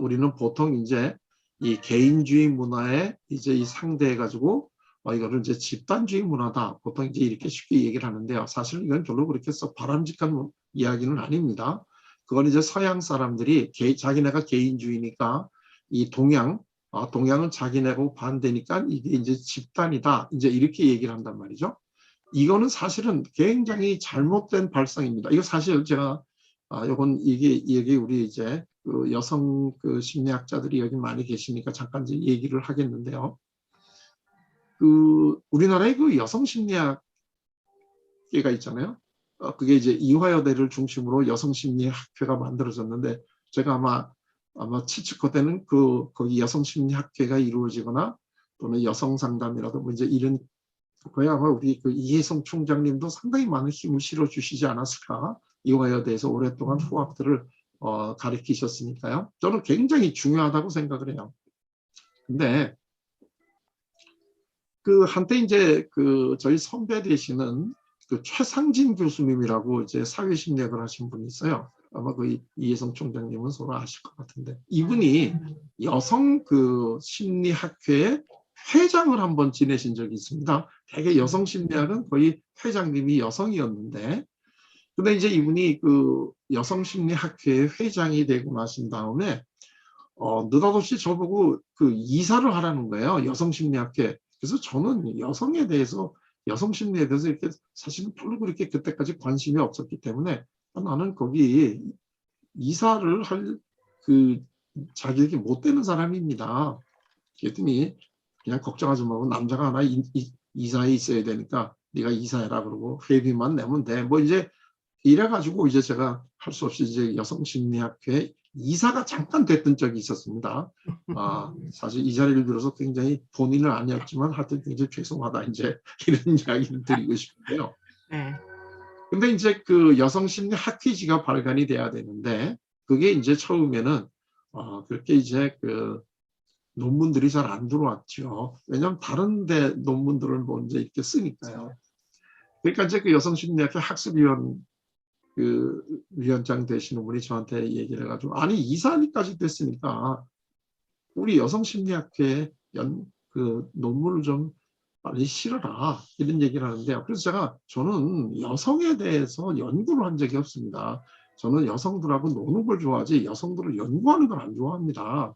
우리는 보통 이제 이 개인주의 문화에 이제 이 상대해 가지고 이거를 이제 집단주의 문화다. 보통 이제 이렇게 쉽게 얘기를 하는데요. 사실 이건 별로 그렇게 썩 바람직한 이야기는 아닙니다. 그건 이제 서양 사람들이 자기네가 개인주의니까 이 동양은 자기네하고 반대니까 이게 이제 집단이다. 이제 이렇게 얘기를 한단 말이죠. 이거는 사실은 굉장히 잘못된 발상입니다. 이거 사실 제가 이게 우리 이제 그 여성 그 심리학자들이 여기 많이 계시니까 잠깐 이제 얘기를 하겠는데요. 그 우리나라의 그 여성 심리학계가 있잖아요. 그게 이제 이화여대를 중심으로 여성 심리학회가 만들어졌는데, 제가 아마 치츠코 때는 거기 여성 심리학회가 이루어지거나 또는 여성 상담이라도 뭐 이제 이런 거야 아마 우리 그 이혜성 총장님도 상당히 많은 힘을 실어 주시지 않았을까. 이화여대에서 오랫동안 후학들을 가르치셨으니까요. 저는 굉장히 중요하다고 생각을 해요. 근데 그 한때 이제 그 저희 선배 되시는 그 최상진 교수님이라고 이제 사회심리학을 하신 분이 있어요. 아마 그 이혜성 총장님은 서로 아실 것 같은데, 이분이 여성 그 심리학회의 회장을 한번 지내신 적이 있습니다. 되게 여성 심리학은 거의 회장님이 여성이었는데, 근데 이제 이분이 그 여성 심리학회의 회장이 되고 나신 다음에 느닷없이 저보고 그 이사를 하라는 거예요. 여성 심리학회. 그래서 저는 여성 심리에 대해서 이렇게 사실은 별로 그렇게 그때까지 관심이 없었기 때문에 나는 거기 이사를 할 그 자격이 못 되는 사람입니다. 그랬더니 그냥 걱정하지 말고 남자가 하나 이사에 있어야 되니까 네가 이사해라 그러고 회비만 내면 돼. 뭐 이제 이래가지고 이제 제가 할 수 없이 이제 여성심리학회 이사가 잠깐 됐던 적이 있었습니다. 사실 이 자리를 들어서 굉장히 본인은 아니었지만 하여튼 굉장히 죄송하다 이제 이런 이야기를 드리고 싶은데요. 네. 근데 이제 그 여성심리학회지가 발간이 돼야 되는데 그게 이제 처음에는 그렇게 이제 그 논문들이 잘 안 들어왔죠. 왜냐하면 다른 데 논문들을 먼저 이렇게 쓰니까요. 그러니까 이제 그 여성심리학회 학습위원 위원장 되시는 분이 저한테 얘기를 해가지고, 아니 이사님까지 됐으니까 우리 여성심리학회 그 논문을 좀 빨리 실어라 이런 얘기를 하는데요. 그래서 저는 여성에 대해서 연구를 한 적이 없습니다. 저는 여성들하고 노는 걸 좋아하지 여성들을 연구하는 걸 안 좋아합니다.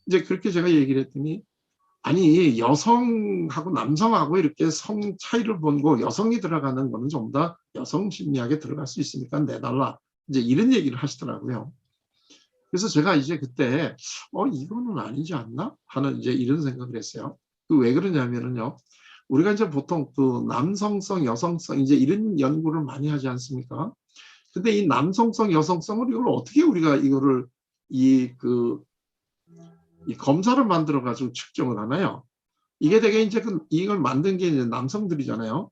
이제 그렇게 제가 얘기를 했더니, 아니 여성하고 남성하고 이렇게 성 차이를 본고 여성이 들어가는 거는 좀 더 여성 심리학에 들어갈 수 있으니까 내달라 이제 이런 얘기를 하시더라고요. 그래서 제가 이제 그때 이거는 아니지 않나 하는 이제 이런 생각을 했어요. 왜 그러냐면은요, 우리가 이제 보통 그 남성성 여성성 이제 이런 연구를 많이 하지 않습니까? 근데 이 남성성 여성성을 이걸 어떻게 우리가 이거를 이 검사를 만들어 가지고 측정을 하나요? 이게 되게 이제 이걸 만든 게 이제 남성들이잖아요.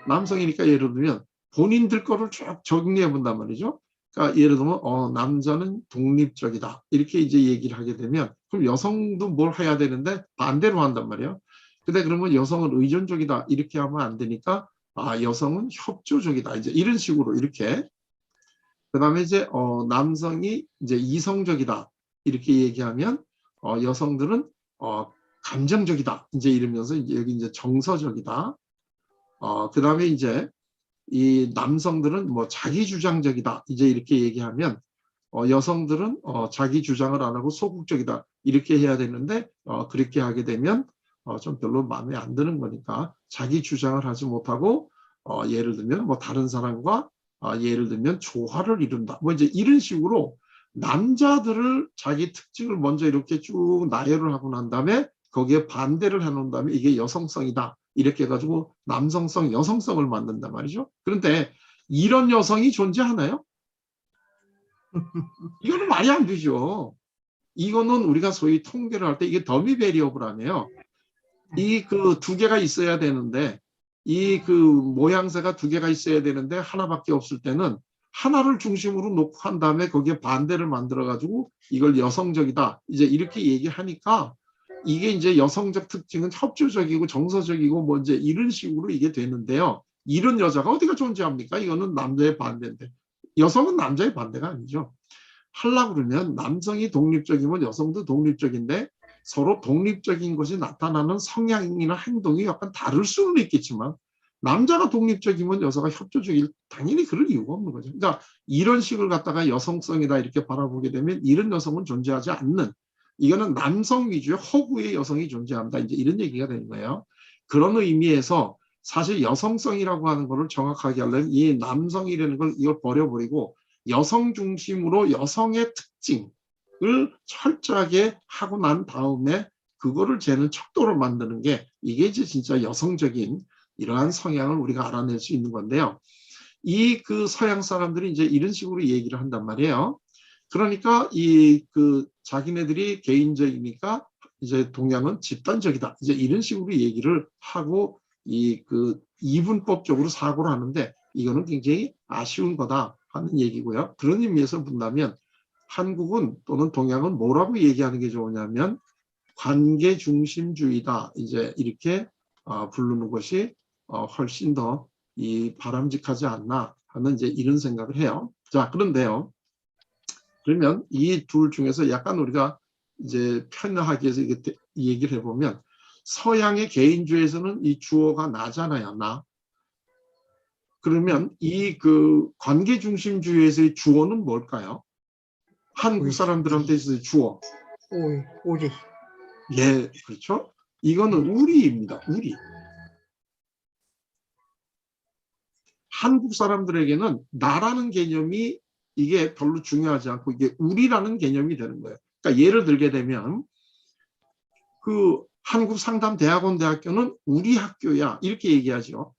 남성이니까 예를 들면 본인들 거를 쭉 정리해 본단 말이죠. 그러니까 예를 들면 남자는 독립적이다 이렇게 이제 얘기를 하게 되면 그럼 여성도 뭘 해야 되는데 반대로 한단 말이에요. 근데 그러면 여성은 의존적이다 이렇게 하면 안 되니까 여성은 협조적이다 이제 이런 식으로 이렇게. 그다음에 이제 남성이 이제 이성적이다 이렇게 얘기하면 여성들은 감정적이다 이제 이러면서 여기 이제 정서적이다. 그다음에 이제 이 남성들은 뭐 자기주장적이다 이제 이렇게 얘기하면 여성들은 자기 주장을 안 하고 소극적이다 이렇게 해야 되는데 그렇게 하게 되면 좀 별로 마음에 안 드는 거니까 자기 주장을 하지 못하고 예를 들면 뭐 다른 사람과 예를 들면 조화를 이룬다 뭐 이제 이런 식으로 남자들을 자기 특징을 먼저 이렇게 쭉 나열을 하고 난 다음에 거기에 반대를 해놓은 다음에 이게 여성성이다. 이렇게 해가지고 남성성, 여성성을 만든단 말이죠. 그런데 이런 여성이 존재하나요? 이거는 말이 안 되죠. 이거는 우리가 소위 통계를 할 때 이게 더미 베리어블이에요. 이 그 두 개가 있어야 되는데 이 그 모양새가 두 개가 있어야 되는데 하나밖에 없을 때는 하나를 중심으로 놓고 한 다음에 거기에 반대를 만들어 가지고 이걸 여성적이다 이제 이렇게 얘기하니까 이게 이제 여성적 특징은 협조적이고 정서적이고 뭐 이제 이런 식으로 이게 되는데요. 이런 여자가 어디가 존재합니까? 이거는 남자의 반대인데 여성은 남자의 반대가 아니죠. 하려고 그러면 남성이 독립적이면 여성도 독립적인데 서로 독립적인 것이 나타나는 성향이나 행동이 약간 다를 수는 있겠지만 남자가 독립적이면 여자가 협조적일 당연히 그럴 이유가 없는 거죠. 그러니까 이런 식을 갖다가 여성성이다 이렇게 바라보게 되면 이런 여성은 존재하지 않는 이거는 남성 위주의 허구의 여성이 존재한다 이제 이런 얘기가 되는 거예요. 그런 의미에서 사실 여성성이라고 하는 것을 정확하게 하려면 이 남성이라는 걸 이걸 버려버리고 여성 중심으로 여성의 특징을 철저하게 하고 난 다음에 그거를 재는 척도로 만드는 게 이게 이제 진짜 여성적인 이러한 성향을 우리가 알아낼 수 있는 건데요. 이 그 서양 사람들이 이제 이런 식으로 얘기를 한단 말이에요. 그러니까 이 그 자기네들이 개인적이니까 이제 동양은 집단적이다. 이제 이런 식으로 얘기를 하고 이 그 이분법적으로 사고를 하는데 이거는 굉장히 아쉬운 거다 하는 얘기고요. 그런 의미에서 본다면 한국은 또는 동양은 뭐라고 얘기하는 게 좋으냐면 관계중심주의다. 이제 이렇게 부르는 것이 훨씬 더 이 바람직하지 않나 하는 이제 이런 생각을 해요. 자, 그런데요. 그러면 이 둘 중에서 약간 우리가 이제 편하게 해서 이렇게 얘기를 해보면 서양의 개인주의에서는 이 주어가 나잖아요, 나. 그러면 이 그 관계중심주의에서의 주어는 뭘까요? 한국 사람들한테 있어서 주어. 우리. 예, 그렇죠. 이거는 우리입니다. 우리. 한국 사람들에게는 나라는 개념이 이게 별로 중요하지 않고 이게 우리라는 개념이 되는 거예요. 그러니까 예를 들게 되면 그 한국 상담대학원 대학교는 우리 학교야 이렇게 얘기하죠.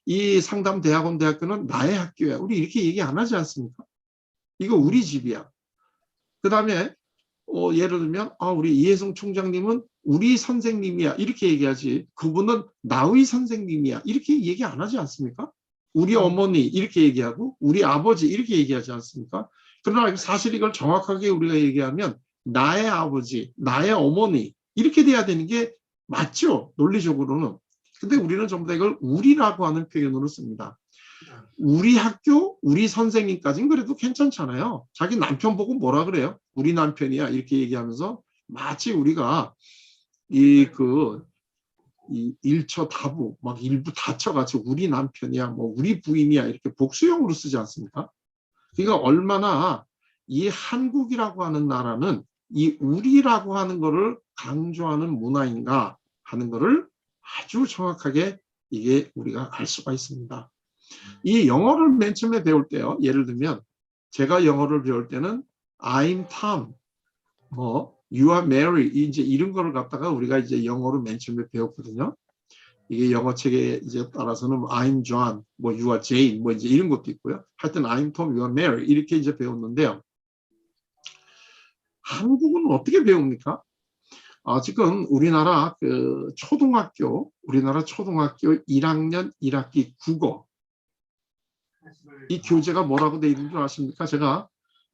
이 상담대학원 대학교는 나의 학교야. 우리 이렇게 얘기 안 하지 않습니까? 이거 우리 집이야. 그 다음에 예를 들면 우리 이혜성 총장님은 우리 선생님이야 이렇게 얘기하지 그분은 나의 선생님이야 이렇게 얘기 안 하지 않습니까? 우리 어머니 이렇게 얘기하고 우리 아버지 이렇게 얘기하지 않습니까? 그러나 사실 이걸 정확하게 우리가 얘기하면 나의 아버지, 나의 어머니 이렇게 돼야 되는 게 맞죠? 논리적으로는. 근데 우리는 전부 다 이걸 우리라고 하는 표현으로 씁니다. 우리 학교, 우리 선생님까지는 그래도 괜찮잖아요. 자기 남편 보고 뭐라 그래요? 우리 남편이야 이렇게 얘기하면서 마치 우리가 이 일처다부 막 일부 다처같이 우리 남편이야 뭐 우리 부인이야 이렇게 복수형으로 쓰지 않습니까? 그러니까 얼마나 이 한국이라고 하는 나라는 이 우리라고 하는 거를 강조하는 문화인가 하는 거를 아주 정확하게 이게 우리가 알 수가 있습니다. 이 영어를 맨 처음에 배울 때요. 예를 들면 제가 영어를 배울 때는 I'm Tom, 뭐 You are Mary 이제 이런 거를 갖다가 우리가 이제 영어로 맨 처음에 배웠거든요. 이게 영어 책에 이제 따라서는 I'm John, 뭐 You are Jane, 뭐 이제 이런 것도 있고요. 하여튼 I'm Tom, You are Mary 이렇게 이제 배웠는데요. 한국은 어떻게 배웁니까? 지금 우리나라 우리나라 초등학교 1학년 1학기 국어 이 교재가 뭐라고 돼 있는 줄 아십니까? 제가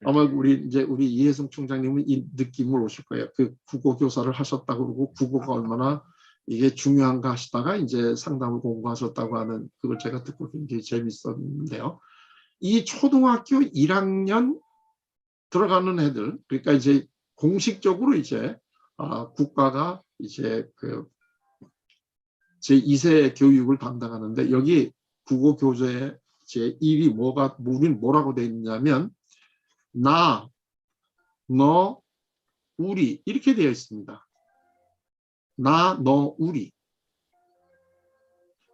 아마 우리 이혜성 총장님은 이 느낌을 오실 거예요. 그 국어 교사를 하셨다고 그러고 국어가 얼마나 이게 중요한가 하시다가 이제 상담을 공부하셨다고 하는 그걸 제가 듣고 굉장히 재밌었는데요. 이 초등학교 1학년 들어가는 애들, 그러니까 이제 공식적으로 이제 국가가 이제 그 제2세 교육을 담당하는데 여기 국어 교재에 제1이 우린 뭐라고 돼 있냐면 나, 너, 우리 이렇게 되어 있습니다. 나, 너, 우리.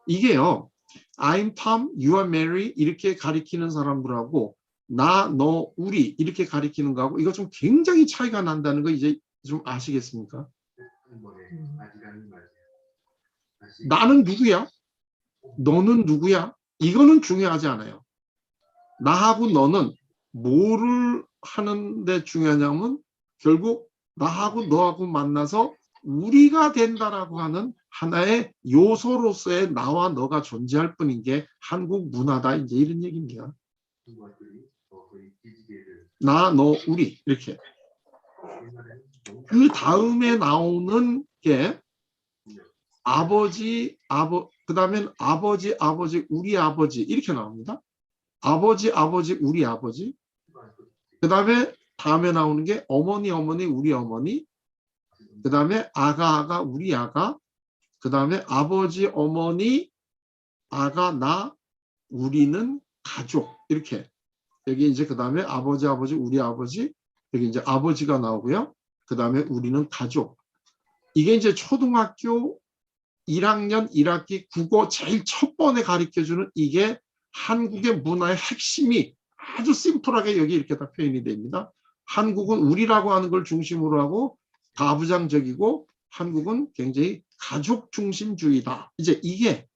이게요. I'm Tom, you are Mary 이렇게 가리키는 사람들하고 나, 너, 우리 이렇게 가리키는 거하고 이거 좀 굉장히 차이가 난다는 거 이제 좀 아시겠습니까? 나는 누구야? 너는 누구야? 이거는 중요하지 않아요. 나하고 너는 뭐를 하는데 중요하냐면 결국 나하고 너하고 만나서 우리가 된다라고 하는 하나의 요소로서의 나와 너가 존재할 뿐인 게 한국 문화다 이제 이런 얘기입니다. 나, 너, 우리 이렇게. 그 다음에 나오는 게 아버지, 그 다음엔 아버지, 우리 아버지 이렇게 나옵니다. 아버지, 우리 아버지. 그 다음에 나오는 게 어머니, 우리 어머니. 그 다음에 아가, 우리 아가. 그 다음에 아버지, 어머니, 아가, 나, 우리는 가족. 이렇게. 여기 이제 그 다음에 아버지, 우리 아버지. 여기 이제 아버지가 나오고요. 그 다음에 우리는 가족. 이게 이제 초등학교 1학년 1학기 국어 제일 첫 번에 가르쳐주는 이게 한국의 문화의 핵심이 아주 심플하게 여기 이렇게 다 표현이 됩니다. 한국은 우리라고 하는 걸 중심으로 하고 가부장적이고 한국은 굉장히 가족 중심주의다. 이제 이게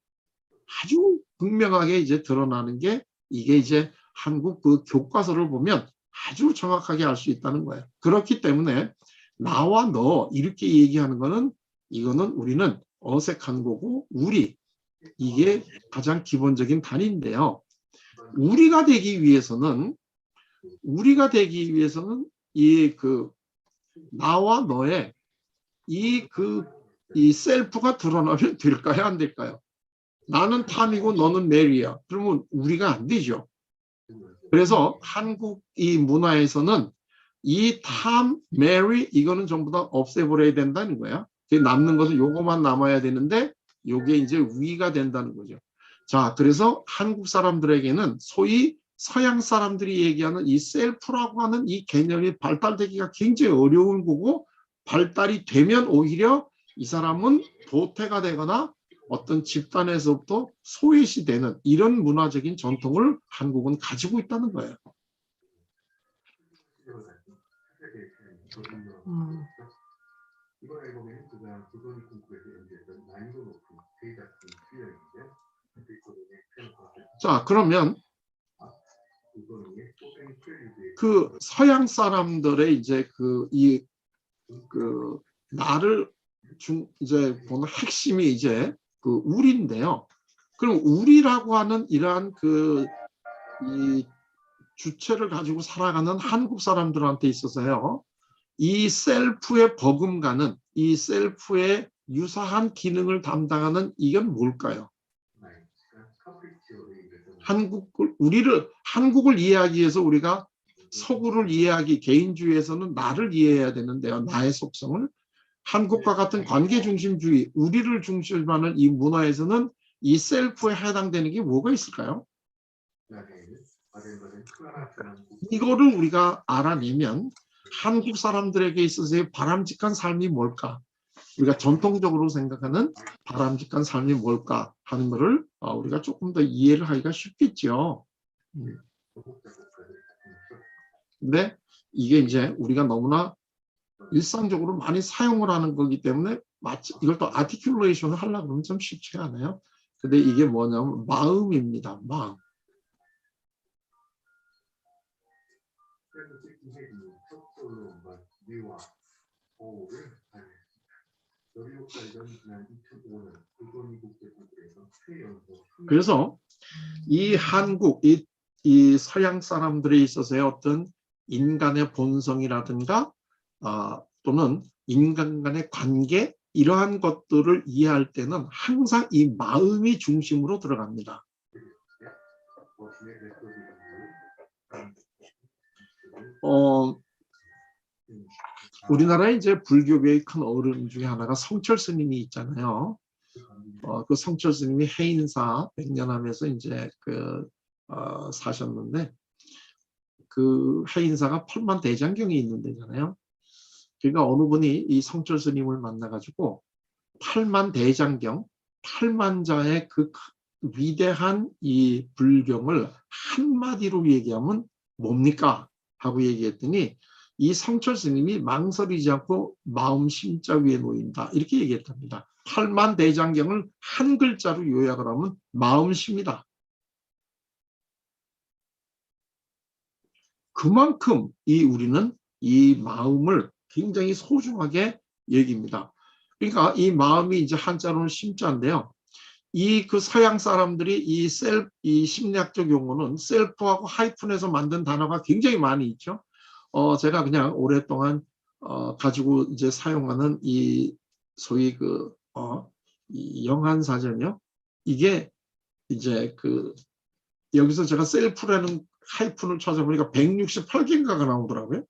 아주 분명하게 이제 드러나는 게 이게 이제 한국 그 교과서를 보면 아주 정확하게 알 수 있다는 거예요. 그렇기 때문에 나와 너 이렇게 얘기하는 거는 이거는 우리는 어색한 거고 우리 이게 가장 기본적인 단위인데요. 우리가 되기 위해서는 이 그 나와 너의 이 셀프가 드러나면 될까요? 안 될까요? 나는 탐이고 너는 메리야. 그러면 우리가 안 되죠. 그래서 한국 이 문화에서는 이 탐, 메리 이거는 전부 다 없애버려야 된다는 거야. 남는 것은 요거만 남아야 되는데 요게 이제 위가 된다는 거죠. 자, 그래서 한국 사람들에게는 소위 서양 사람들이 얘기하는 이 셀프라고 하는 이 개념이 발달되기가 굉장히 어려운 거고 발달이 되면 오히려 이 사람은 도태가 되거나 어떤 집단에서부터 소외시 되는 이런 문화적인 전통을 한국은 가지고 있다는 거예요. 이번 앨범에는 그가 조선이 공부에서 연주했던 난이도 높은 세 작품 수여인데요. 자, 그러면 그 서양 사람들의 이제 나를 이제 보는 핵심이 이제 그 우리인데요. 그럼 우리라고 하는 이러한 이 주체를 가지고 살아가는 한국 사람들한테 있어서요. 이 셀프의 버금가는 이 셀프의 유사한 기능을 담당하는 이건 뭘까요? 한국을 이해하기 위해서 우리가 서구를 이해하기 개인주의에서는 나를 이해해야 되는데요. 나의 속성을. 한국과 같은 관계 중심주의, 우리를 중심하는 이 문화에서는 이 셀프에 해당되는 게 뭐가 있을까요? 이거를 우리가 알아내면 한국 사람들에게 있어서의 바람직한 삶이 뭘까? 우리가 전통적으로 생각하는 바람직한 삶이 뭘까 하는 것을 우리가 조금 더 이해를 하기가 쉽겠죠. 근데 이게 이제 우리가 너무나 일상적으로 많이 사용을 하는 거기 때문에 마치 이걸 또 아티큘레이션을 하려고 그러면 좀 쉽지가 않아요. 근데 이게 뭐냐면 마음입니다. 마음. 그래서 이 한국, 이 서양 사람들에 있어서의 어떤 인간의 본성이라든가 또는 인간 간의 관계 이러한 것들을 이해할 때는 항상 이 마음이 중심으로 들어갑니다. 우리나라에 이제 불교계의 큰 어른 중에 하나가 성철 스님이 있잖아요. 그 성철 스님이 해인사 100년 하면서 이제 사셨는데 그 해인사가 8만 대장경이 있는 데잖아요. 그러니까 어느 분이 이 성철 스님을 만나가지고 8만 대장경, 8만 자의 그 위대한 이 불경을 한마디로 얘기하면 뭡니까? 하고 얘기했더니 이 성철 스님이 망설이지 않고 마음 심자 위에 놓인다. 이렇게 얘기했답니다. 팔만대장경을 한 글자로 요약을 하면 마음심이다. 그만큼 우리는 이 마음을 굉장히 소중하게 여깁니다. 그러니까 이 마음이 이제 한자로는 심자인데요. 그 서양 사람들이 이 심리학적 용어는 셀프하고 하이픈에서 만든 단어가 굉장히 많이 있죠. 제가 그냥 오랫동안 가지고 이제 사용하는 이 소위 이 영한사전이요. 이게 이제 여기서 제가 셀프라는 하이픈을 찾아보니까 168개인가가 나오더라고요.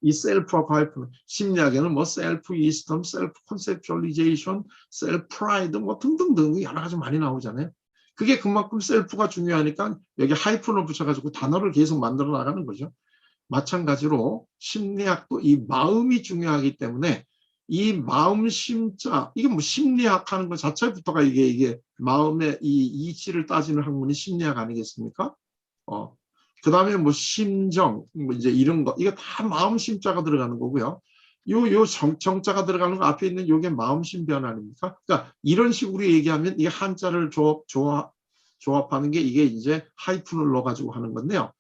이 셀프와 하이픈, 심리학에는 뭐 셀프 위스덤, 셀프 컨셉츄얼리제이션, 셀프 프라이드 뭐 등등등 여러 가지 많이 나오잖아요. 그게 그만큼 셀프가 중요하니까 여기 하이픈을 붙여가지고 단어를 계속 만들어 나가는 거죠. 마찬가지로 심리학도 이 마음이 중요하기 때문에 이 마음 심자, 이게 뭐 심리학 하는 것 자체부터가 이게 마음의 이 이치를 따지는 학문이 심리학 아니겠습니까? 그 다음에 뭐 심정, 뭐 이제 이런 거, 이거 다 마음 심자가 들어가는 거고요. 요 정자가 들어가는 거 앞에 있는 요게 마음심 변 아닙니까? 그러니까 이런 식으로 얘기하면 이 한자를 조합하는 게 이게 이제 하이픈을 넣어가지고 하는 건데요.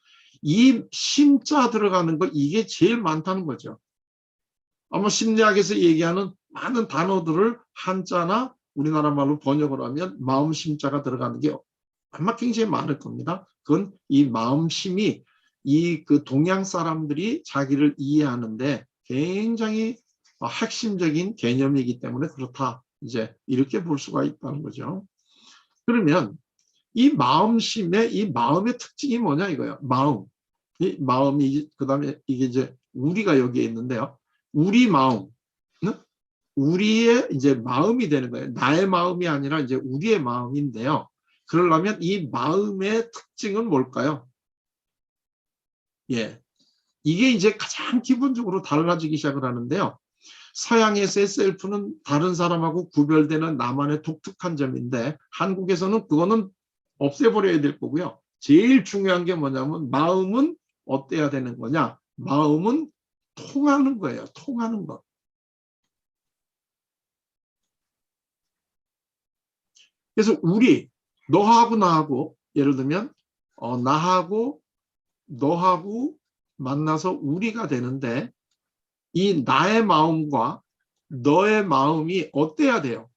이 심자 들어가는 거 이게 제일 많다는 거죠. 아마 심리학에서 얘기하는 많은 단어들을 한자나 우리나라 말로 번역을 하면 마음 심자가 들어가는 게 아마 굉장히 많을 겁니다. 그건 이 마음심이 동양 사람들이 자기를 이해하는데 굉장히 핵심적인 개념이기 때문에 그렇다. 이제 이렇게 볼 수가 있다는 거죠. 그러면 이 마음심의 이 마음의 특징이 뭐냐 이거예요. 이 마음이 그다음에 이게 이제 우리가 여기에 있는데요. 우리 마음은 우리의 이제 마음이 되는 거예요. 나의 마음이 아니라 이제 우리의 마음인데요. 그러려면 이 마음의 특징은 뭘까요? 예. 이게 이제 가장 기본적으로 달라지기 시작을 하는데요. 서양에서의 셀프는 다른 사람하고 구별되는 나만의 독특한 점인데 한국에서는 그거는 없애버려야 될 거고요. 제일 중요한 게 뭐냐면 마음은 어때야 되는 거냐? 마음은 통하는 거예요. 통하는 것. 그래서 너하고 나하고 예를 들면 나하고 너하고 만나서 우리가 되는데 이 나의 마음과 너의 마음이 어때야 돼요?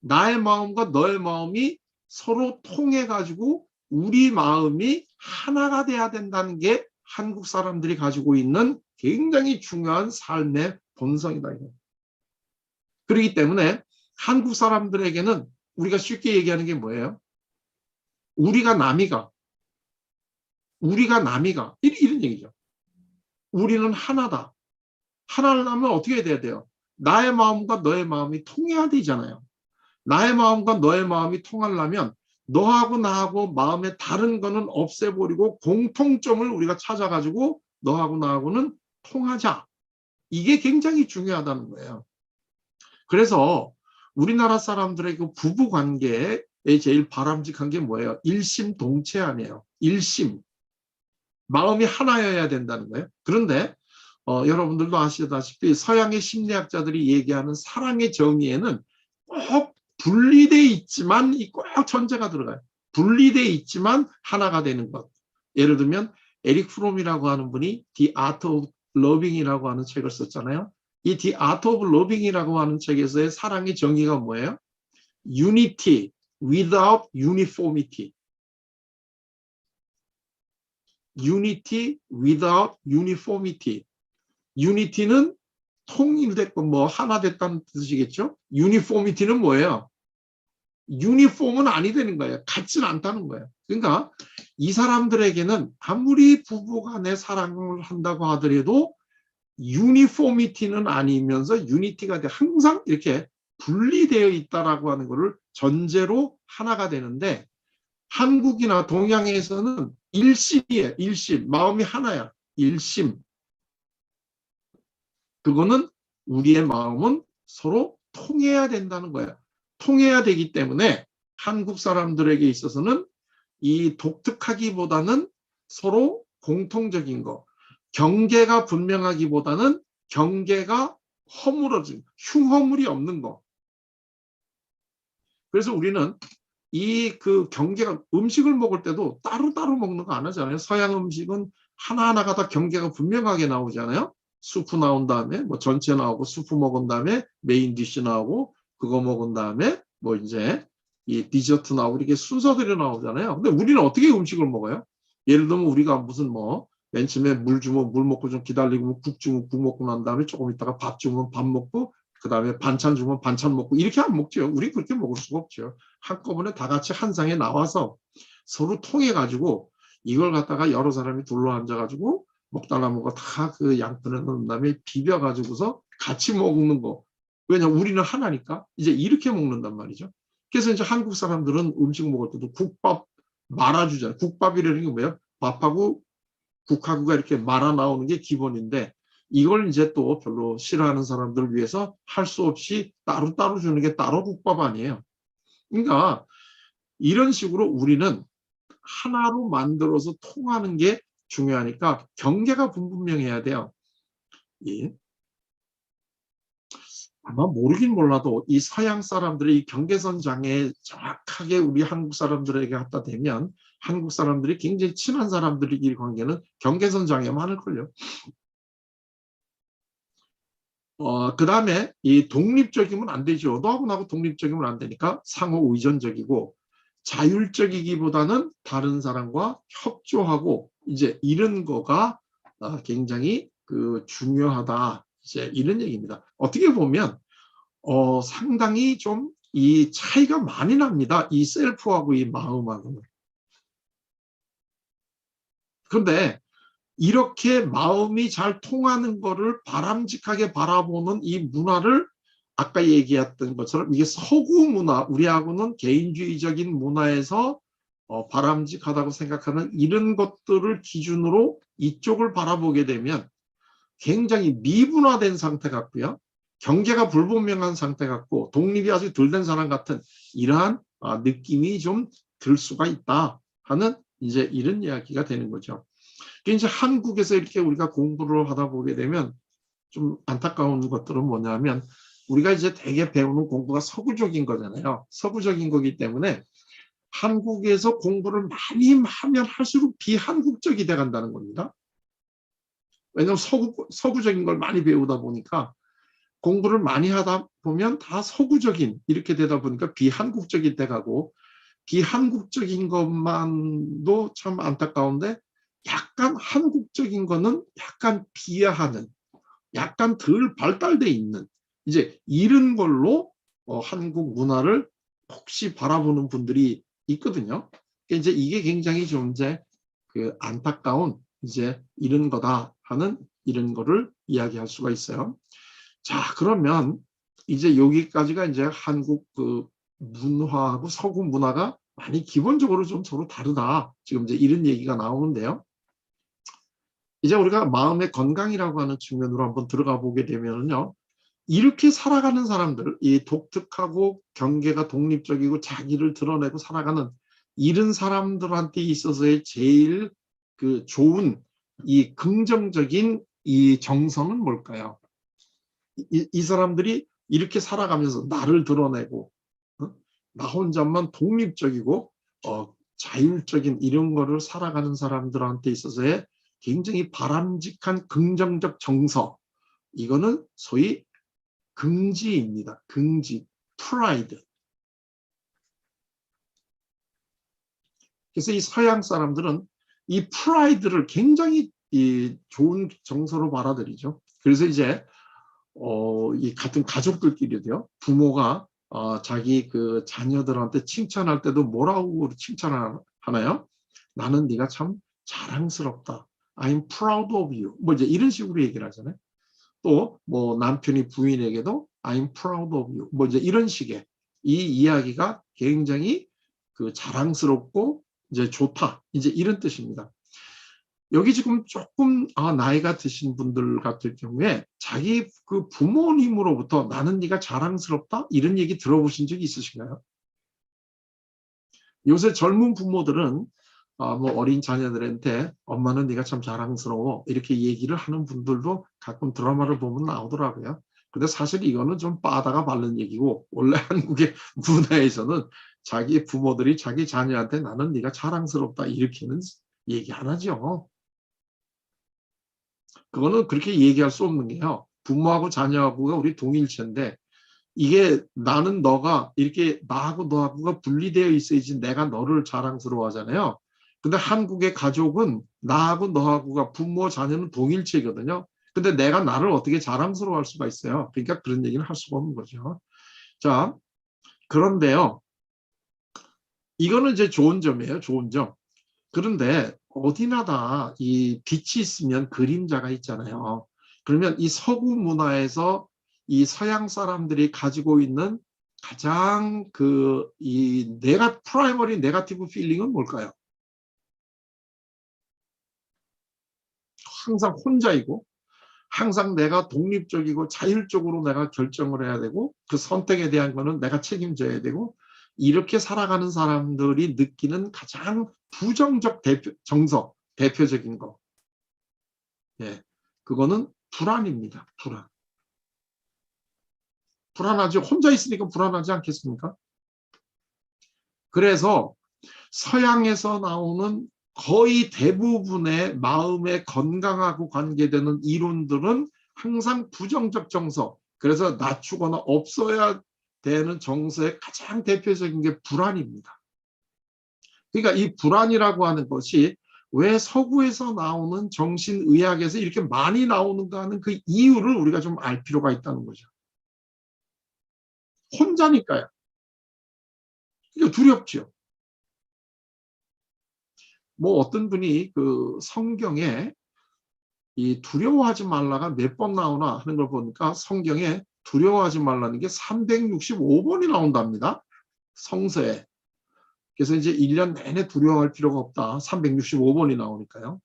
나의 마음과 너의 마음이 서로 통해가지고 우리 마음이 하나가 돼야 된다는 게 한국 사람들이 가지고 있는 굉장히 중요한 삶의 본성이다. 그렇기 때문에 한국 사람들에게는 우리가 쉽게 얘기하는 게 뭐예요? 우리가 남이가 이런 얘기죠. 우리는 하나다. 하나라면 어떻게 돼야 돼요? 나의 마음과 너의 마음이 통해야 되잖아요. 나의 마음과 너의 마음이 통하려면 너하고 나하고 마음에 다른 거는 없애버리고 공통점을 우리가 찾아가지고 너하고 나하고는 통하자. 이게 굉장히 중요하다는 거예요. 그래서 우리나라 사람들의 그 부부 관계에 제일 바람직한 게 뭐예요? 일심동체 아니에요. 일심. 마음이 하나여야 된다는 거예요. 그런데 여러분들도 아시다시피 서양의 심리학자들이 얘기하는 사랑의 정의에는 꼭 분리돼 있지만 꼭 전제가 들어가요. 분리돼 있지만 하나가 되는 것. 예를 들면 에릭 프롬이라고 하는 분이 The Art of Loving이라고 하는 책을 썼잖아요. 이 The Art of Loving이라고 하는 책에서의 사랑의 정의가 뭐예요? Unity without uniformity. Unity without uniformity. Unity는 통일됐고 뭐 하나 됐다는 뜻이겠죠. Uniformity는 뭐예요? 유니폼은 아니 되는 거예요. 같지는 않다는 거예요. 그러니까 이 사람들에게는 아무리 부부간에 사랑을 한다고 하더라도 유니포미티는 아니면서 유니티가 항상 이렇게 분리되어 있다라고 하는 것을 전제로 하나가 되는데 한국이나 동양에서는 일심이에요. 일심. 마음이 하나야. 일심. 그거는 우리의 마음은 서로 통해야 된다는 거예요. 통해야 되기 때문에 한국 사람들에게 있어서는 이 독특하기보다는 서로 공통적인 거. 경계가 분명하기보다는 경계가 허물어진, 흉허물이 없는 거. 그래서 우리는 이 그 경계가, 음식을 먹을 때도 따로따로 먹는 거 안 하잖아요. 서양 음식은 하나하나가 다 경계가 분명하게 나오잖아요. 수프 나온 다음에 뭐 전체 나오고, 수프 먹은 다음에 메인 디쉬 나오고, 그거 먹은 다음에 뭐 이제 이 디저트 나오고, 이렇게 순서대로 나오잖아요. 근데 우리는 어떻게 음식을 먹어요? 예를 들면 우리가 무슨 뭐 맨 처음에 물 주면 물 먹고 좀 기다리고, 국 주면 국 먹고 난 다음에 조금 있다가 밥 주면 밥 먹고, 그 다음에 반찬 주면 반찬 먹고, 이렇게 안 먹죠. 우리 그렇게 먹을 수가 없죠. 한꺼번에 다 같이 한 상에 나와서 서로 통해 가지고 이걸 갖다가 여러 사람이 둘러 앉아 가지고 먹다 남은 거 다 그 양푼에 넣은 다음에 비벼 가지고서 같이 먹는 거. 왜냐면 우리는 하나니까 이제 이렇게 먹는단 말이죠. 그래서 이제 한국 사람들은 음식 먹을 때도 국밥 말아주잖아요. 국밥이라는 게 뭐예요? 밥하고 국하고가 이렇게 말아 나오는 게 기본인데, 이걸 이제 또 별로 싫어하는 사람들을 위해서 할 수 없이 따로따로 주는 게 따로 국밥 아니에요. 그러니까 이런 식으로 우리는 하나로 만들어서 통하는 게 중요하니까 경계가 분명해야 돼요. 예. 아마 모르긴 몰라도 이 서양 사람들의 이 경계선 장애 정확하게 우리 한국 사람들에게 갖다 대면 한국 사람들이 굉장히 친한 사람들끼리 관계는 경계선 장애 많을걸요. 그 다음에 이 독립적이면 안 되죠. 너하고 나하고 독립적이면 안 되니까 상호 의존적이고, 자율적이기보다는 다른 사람과 협조하고, 이제 이런 거가 굉장히 그 중요하다. 이제 이런 얘기입니다. 어떻게 보면 상당히 좀 이 차이가 많이 납니다. 이 셀프하고 이 마음하고는. 그런데 이렇게 마음이 잘 통하는 거를 바람직하게 바라보는 이 문화를, 아까 얘기했던 것처럼 이게 서구 문화, 우리하고는 개인주의적인 문화에서 바람직하다고 생각하는 이런 것들을 기준으로 이쪽을 바라보게 되면 굉장히 미분화된 상태 같고요. 경계가 불분명한 상태 같고, 독립이 아주 덜 된 사람 같은 이러한 느낌이 좀 들 수가 있다 하는 이제 이런 이야기가 되는 거죠. 이제 한국에서 이렇게 우리가 공부를 하다 보게 되면 좀 안타까운 것들은 뭐냐면, 우리가 이제 되게 배우는 공부가 서구적인 거잖아요. 서구적인 거기 때문에 한국에서 공부를 많이 하면 할수록 비한국적이 돼 간다는 겁니다. 왜냐하면 서구적인 걸 많이 배우다 보니까, 공부를 많이 하다 보면 다 서구적인 이렇게 되다 보니까 비한국적이 돼 가고, 비한국적인 것만도 참 안타까운데 약간 한국적인 거는 약간 비하하는, 약간 덜 발달돼 있는 이제 이런 걸로 한국 문화를 혹시 바라보는 분들이 있거든요. 이제 이게 굉장히 좀 이제 그 안타까운 이제 이런 거다 하는 이런 거를 이야기할 수가 있어요. 자, 그러면 이제 여기까지가 이제 한국 그 문화하고 서구 문화가 많이 기본적으로 좀 서로 다르다. 지금 이제 이런 얘기가 나오는데요. 이제 우리가 마음의 건강이라고 하는 측면으로 한번 들어가 보게 되면요. 이렇게 살아가는 사람들, 이 독특하고 경계가 독립적이고 자기를 드러내고 살아가는 이런 사람들한테 있어서의 제일 그 좋은 이 긍정적인 이 정서는 뭘까요? 이 사람들이 이렇게 살아가면서 나를 드러내고 나 혼자만 독립적이고 자율적인 이런 거를 살아가는 사람들한테 있어서의 굉장히 바람직한 긍정적 정서, 이거는 소위 긍지입니다. 긍지, 프라이드. 그래서 이 서양 사람들은 이 프라이드를 굉장히 좋은 정서로 받아들이죠. 그래서 이제 이 같은 가족들끼리도요. 부모가 자기 그 자녀들한테 칭찬할 때도 뭐라고 칭찬하나요? 나는 네가 참 자랑스럽다. I'm proud of you. 뭐 이제 이런 식으로 얘기를 하잖아요. 또 뭐 남편이 부인에게도 I'm proud of you. 뭐 이제 이런 식의 이 이야기가 굉장히 그 자랑스럽고 이제 좋다. 이제 이런 뜻입니다. 여기 지금 조금 나이가 드신 분들 같을 경우에 자기 그 부모님으로부터 나는 네가 자랑스럽다 이런 얘기 들어보신 적이 있으신가요? 요새 젊은 부모들은 뭐 어린 자녀들한테 엄마는 네가 참 자랑스러워 이렇게 얘기를 하는 분들도 가끔 드라마를 보면 나오더라고요. 근데 사실 이거는 좀 빠다가 바른 얘기고 원래 한국의 문화에서는 자기 부모들이 자기 자녀한테 나는 네가 자랑스럽다 이렇게는 얘기 안 하죠. 그거는 그렇게 얘기할 수 없는 게요. 부모하고 자녀하고가 우리 동일체인데 이게 나는 너가 이렇게 나하고 너하고가 분리되어 있어야지 내가 너를 자랑스러워하잖아요. 근데 한국의 가족은 나하고 너하고가 부모 자녀는 동일체거든요. 근데 내가 나를 어떻게 자랑스러워할 수가 있어요. 그러니까 그런 얘기는 할 수가 없는 거죠. 자, 그런데요. 이거는 이제 좋은 점이에요. 좋은 점. 그런데 어디나 다 이 빛이 있으면 그림자가 있잖아요. 그러면 이 서구 문화에서 이 서양 사람들이 가지고 있는 가장 이 프라이머리 네거티브 필링은 뭘까요? 항상 혼자이고 항상 내가 독립적이고 자율적으로 내가 결정을 해야 되고 그 선택에 대한 거는 내가 책임져야 되고 이렇게 살아가는 사람들이 느끼는 가장 부정적 대표적인 거. 예, 그거는 불안입니다. 불안. 불안하죠. 혼자 있으니까 불안하지 않겠습니까? 그래서 서양에서 나오는 거의 대부분의 마음의 건강하고 관계되는 이론들은 항상 부정적 정서, 그래서 낮추거나 없어야 되는 정서의 가장 대표적인 게 불안입니다. 그러니까 이 불안이라고 하는 것이 왜 서구에서 나오는 정신의학에서 이렇게 많이 나오는가 하는 그 이유를 우리가 좀 알 필요가 있다는 거죠. 혼자니까요. 이게 두렵죠. 뭐 어떤 분이 그 성경에 이 두려워하지 말라가 몇 번 나오나 하는 걸 보니까 성경에 두려워하지 말라는 게 365번이 나온답니다. 성서에. 그래서 이제 1년 내내 두려워할 필요가 없다. 365번이 나오니까요.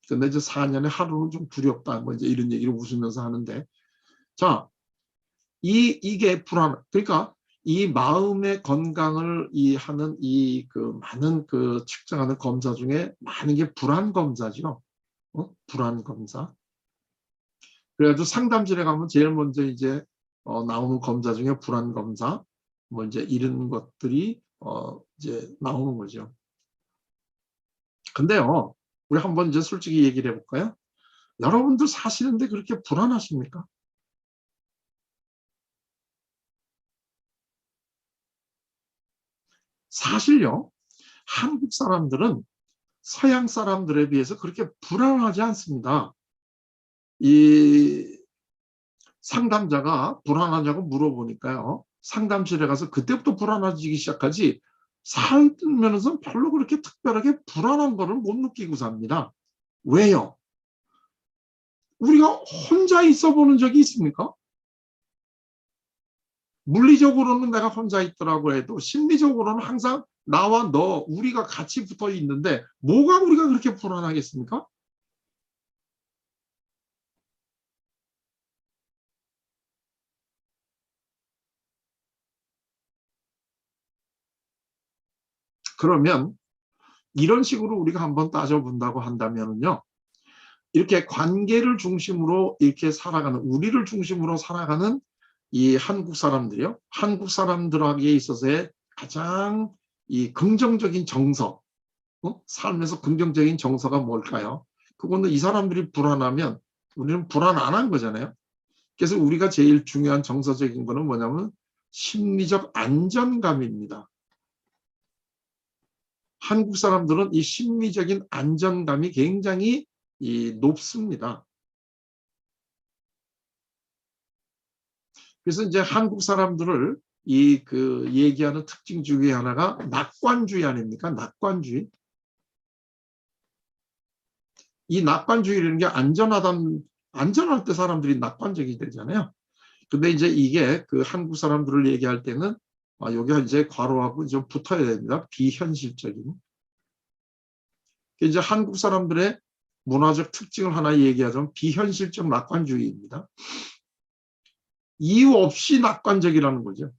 근데 이제 4년에 하루는 좀 두렵다. 뭐 이제 이런 얘기를 웃으면서 하는데. 자, 이게 불안. 그러니까 이 마음의 건강을 하는 많은 측정하는 검사 중에 많은 게 불안 검사죠. 불안 검사. 그래가지고 상담실에 가면 제일 먼저 이제 나오는 검사 중에 불안 검사, 뭐 이제 이런 것들이 이제 나오는 거죠. 근데요, 우리 한번 이제 솔직히 얘기를 해볼까요? 여러분들 사시는데 그렇게 불안하십니까? 사실요, 한국 사람들은 서양 사람들에 비해서 그렇게 불안하지 않습니다. 이 상담자가 불안하냐고 물어보니까요. 상담실에 가서 그때부터 불안해지기 시작하지 살면서 별로 그렇게 특별하게 불안한 거를 못 느끼고 삽니다. 왜요? 우리가 혼자 있어 보는 적이 있습니까? 물리적으로는 내가 혼자 있더라고 해도 심리적으로는 항상 나와 너, 우리가 같이 붙어 있는데 뭐가 우리가 그렇게 불안하겠습니까? 그러면 이런 식으로 우리가 한번 따져본다고 한다면요. 이렇게 관계를 중심으로 이렇게 살아가는, 우리를 중심으로 살아가는 이 한국 사람들이요. 한국 사람들에게 있어서의 가장 이 긍정적인 정서, 삶에서 긍정적인 정서가 뭘까요? 그거는 이 사람들이 불안하면 우리는 불안 안 한 거잖아요. 그래서 우리가 제일 중요한 정서적인 거는 뭐냐면 심리적 안정감입니다. 한국 사람들은 이 심리적인 안정감이 굉장히 높습니다. 그래서 이제 한국 사람들을 얘기하는 특징 중에 하나가 낙관주의 아닙니까? 낙관주의. 이 낙관주의라는 게 안전할 때 사람들이 낙관적이 되잖아요. 근데 이제 이게 한국 사람들을 얘기할 때는 여기가 이제 괄호하고 좀 붙어야 됩니다. 비현실적인. 이제 한국 사람들의 문화적 특징을 하나 얘기하자면 비현실적 낙관주의입니다. 이유 없이 낙관적이라는 거죠.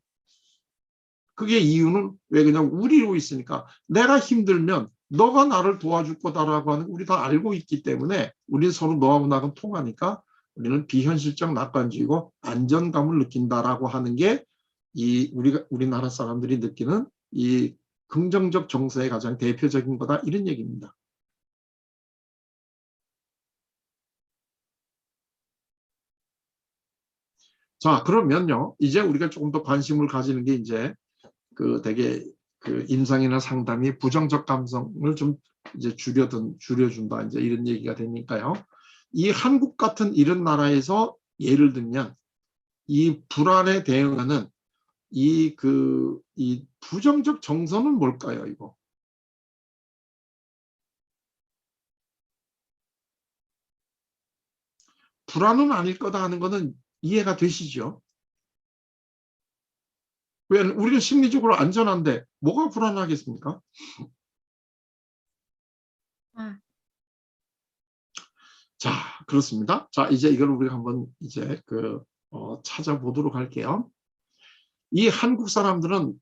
그게 이유는 왜 그냥 우리로 있으니까 내가 힘들면 너가 나를 도와줄 거다라고 하는 거 우리 다 알고 있기 때문에 우리는 서로 너하고 나하고 통하니까 우리는 비현실적 낙관주의고 안전감을 느낀다라고 하는 게 이 우리나라 사람들이 느끼는 이 긍정적 정서의 가장 대표적인 거다 이런 얘기입니다. 자, 그러면요. 이제 우리가 조금 더 관심을 가지는 게 이제 그 되게 그 임상이나 상담이 부정적 감성을 좀 이제 줄여준다 이제 이런 얘기가 되니까요. 이 한국 같은 이런 나라에서 예를 들면 이 불안에 대응하는 이 부정적 정서는 뭘까요, 이거? 불안은 아닐 거다 하는 거는 이해가 되시죠? 왜 우리는 심리적으로 안전한데 뭐가 불안하겠습니까? 자, 그렇습니다. 자, 이제 이걸 우리가 한번 이제 찾아보도록 할게요. 이 한국 사람들은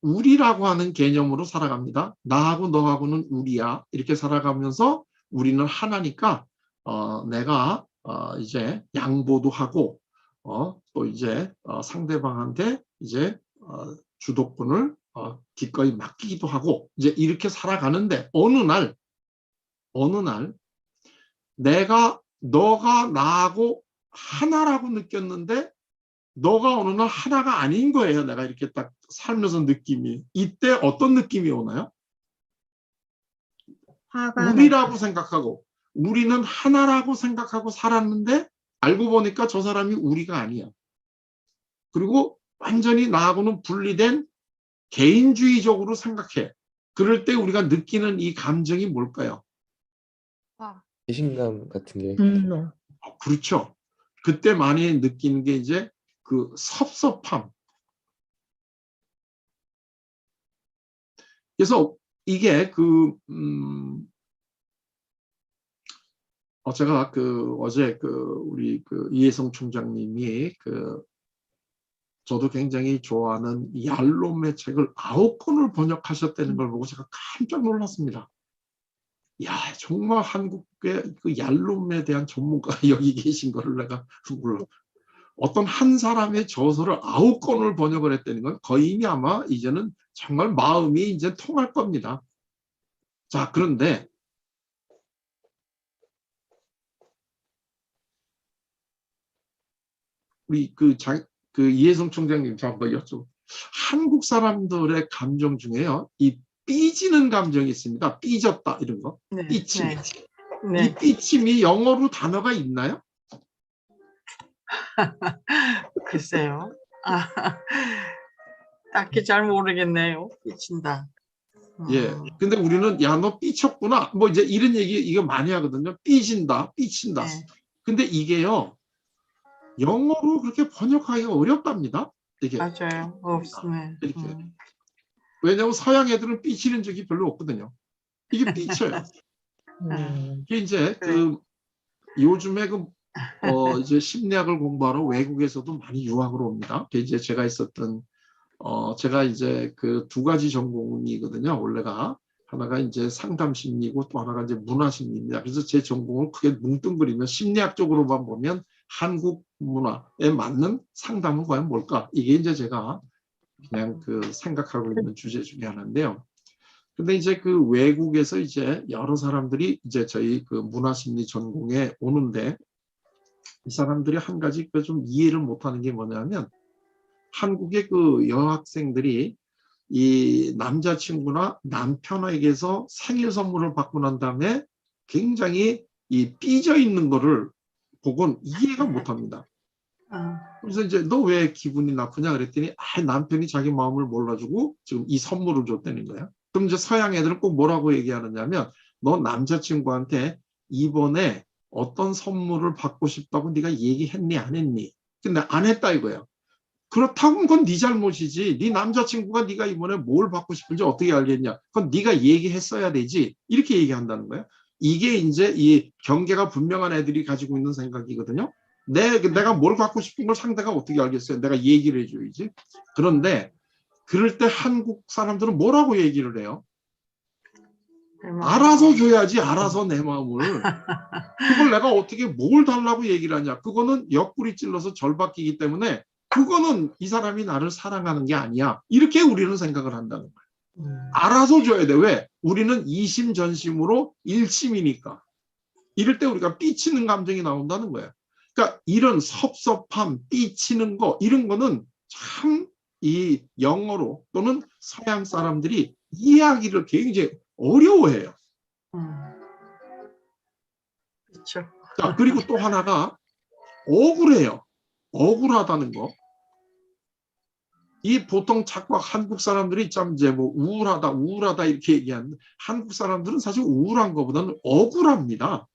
우리라고 하는 개념으로 살아갑니다. 나하고 너하고는 우리야. 이렇게 살아가면서 우리는 하나니까 내가 이제 양보도 하고 또 이제 상대방한테 이제 주도권을 기꺼이 맡기기도 하고 이제 이렇게 살아가는데 어느 날 너가 나하고 하나라고 느꼈는데 너가 어느 날 하나가 아닌 거예요. 내가 이렇게 딱 살면서 느낌이. 이때 어떤 느낌이 오나요? 우리라고 생각하고 우리는 하나라고 생각하고 살았는데 알고 보니까 저 사람이 우리가 아니야. 그리고 완전히 나하고는 분리된 개인주의적으로 생각해. 그럴 때 우리가 느끼는 이 감정이 뭘까요? 배신감 같은 게 분노. 그렇죠. 그때 많이 느끼는 게 이제 그 섭섭함. 그래서 이게 제가 어제 우리 이혜성 총장님이 저도 굉장히 좋아하는 얄롬의 책을 9권을 번역하셨다는 걸 보고 제가 깜짝 놀랐습니다. 야, 정말 한국의 그 얄롬에 대한 전문가가 여기 계신 거를 내가 몰라. 어떤 한 사람의 저서를 9권을 번역을 했다는 건 거의 아마 이제는 정말 마음이 이제 통할 겁니다. 자, 그런데 우리 이혜성 총장님 저 한번 여쭤. 한국 사람들의 감정 중에요. 이 삐지는 감정이 있습니다. 삐졌다 이런 거. 네, 삐침. 네. 이 삐침이 영어로 단어가 있나요? 글쎄요. 딱히 잘 모르겠네요. 삐친다. 예. 근데 우리는 야, 너 삐쳤구나. 뭐 이제 이런 얘기 이거 많이 하거든요. 삐진다, 삐친다. 네. 근데 이게요. 영어로 그렇게 번역하기가 어렵답니다. 이게. 맞아요. 없네. 이렇게. 왜냐하면 서양 애들은 삐치는 적이 별로 없거든요. 이게 삐쳐요. 이게 이제 요즘에 이제 심리학을 공부하러 외국에서도 많이 유학으로 옵니다. 이제 제가 있었던 제가 이제 두 가지 전공이거든요. 원래가 하나가 이제 상담 심리고 또 하나가 이제 문화 심리입니다. 그래서 제 전공을 크게 뭉뚱그리면 심리학적으로만 보면 한국 문화에 맞는 상담은 과연 뭘까? 이게 이제 제가 그냥 생각하고 있는 주제 중에 하나인데요. 근데 이제 외국에서 이제 여러 사람들이 이제 저희 문화 심리 전공에 오는데 이 사람들이 한 가지 좀 이해를 못하는 게 뭐냐면 한국의 여학생들이 이 남자친구나 남편에게서 생일 선물을 받고 난 다음에 굉장히 이 삐져 있는 거를 보곤 이해가 못합니다. 그래서 이제 너 왜 기분이 나쁘냐 그랬더니 남편이 자기 마음을 몰라주고 지금 이 선물을 줬다는 거야. 그럼 이제 서양 애들은 꼭 뭐라고 얘기하느냐면 너 남자친구한테 이번에 어떤 선물을 받고 싶다고 네가 얘기했니 안 했니? 근데 안 했다 이거예요. 그렇다면 그건 네 잘못이지. 네 남자친구가 네가 이번에 뭘 받고 싶은지 어떻게 알겠냐. 그건 네가 얘기했어야 되지. 이렇게 얘기한다는 거예요. 이게 이제 이 경계가 분명한 애들이 가지고 있는 생각이거든요. 내가 뭘 갖고 싶은 걸 상대가 어떻게 알겠어요. 내가 얘기를 해줘야지. 그런데 그럴 때 한국 사람들은 뭐라고 얘기를 해요? 알아서 줘야지, 알아서 내 마음을. 그걸 내가 어떻게 뭘 달라고 얘기를 하냐. 그거는 옆구리 찔러서 절박이기 때문에 그거는 이 사람이 나를 사랑하는 게 아니야. 이렇게 우리는 생각을 한다는 거예요. 알아서 줘야 돼. 왜? 우리는 이심전심으로 일심이니까. 이럴 때 우리가 삐치는 감정이 나온다는 거예요. 그러니까 이런 섭섭함, 삐치는 거, 이런 거는 참 이 영어로 또는 서양 사람들이 이해하기를 굉장히 어려워해요. 그렇죠. 자, 그리고 또 하나가 억울해요. 억울하다는 거. 이 보통 자꾸 한국 사람들이 참 이제 뭐 우울하다 이렇게 얘기하는데 한국 사람들은 사실 우울한 것보다는 억울합니다.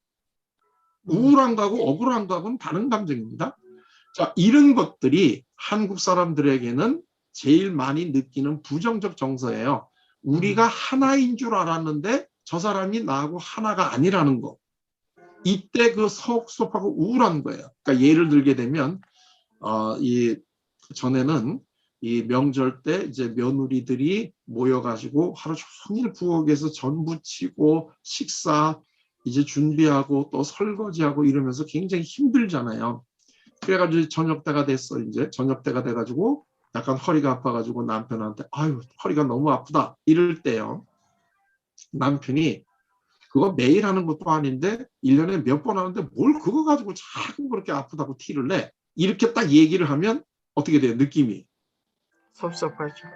우울한 거하고 억울한 거하고는 다른 감정입니다. 자, 이런 것들이 한국 사람들에게는 제일 많이 느끼는 부정적 정서예요. 우리가 하나인 줄 알았는데 저 사람이 나하고 하나가 아니라는 거. 이때 그 섭섭하고 우울한 거예요. 그러니까 예를 들게 되면 이 전에는 이 명절 때 이제 며느리들이 모여가지고 하루 종일 부엌에서 전 부치고 식사 이제 준비하고 또 설거지하고 이러면서 굉장히 힘들잖아요. 그래가지고 저녁 때가 됐어. 이제 저녁 때가 돼가지고 약간 허리가 아파가지고 남편한테 아유 허리가 너무 아프다 이럴 때요. 남편이 그거 매일 하는 것도 아닌데 1년에 몇 번 하는데 뭘 그거 가지고 자꾸 그렇게 아프다고 티를 내. 이렇게 딱 얘기를 하면 어떻게 돼요? 느낌이. 섭섭하죠.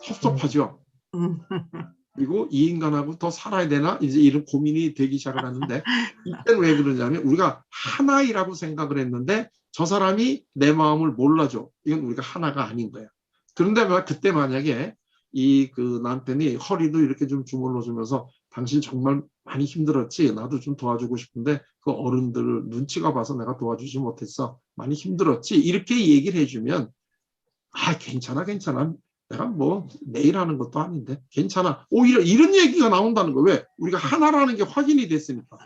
섭섭하죠. 그리고 이 인간하고 더 살아야 되나? 이제 이런 고민이 되기 시작을 하는데 이때는 왜 그러냐면 우리가 하나이라고 생각을 했는데 저 사람이 내 마음을 몰라줘. 이건 우리가 하나가 아닌 거예요. 그런데 그때 만약에 이 그 남편이 허리도 이렇게 좀 주물러 주면서 당신 정말 많이 힘들었지? 나도 좀 도와주고 싶은데 그 어른들 눈치가 봐서 내가 도와주지 못했어. 많이 힘들었지? 이렇게 얘기를 해주면 아 괜찮아 내가 뭐 내일 하는 것도 아닌데 괜찮아. 오히려 이런 얘기가 나온다는 거. 왜? 우리가 하나라는 게 확인이 됐으니까.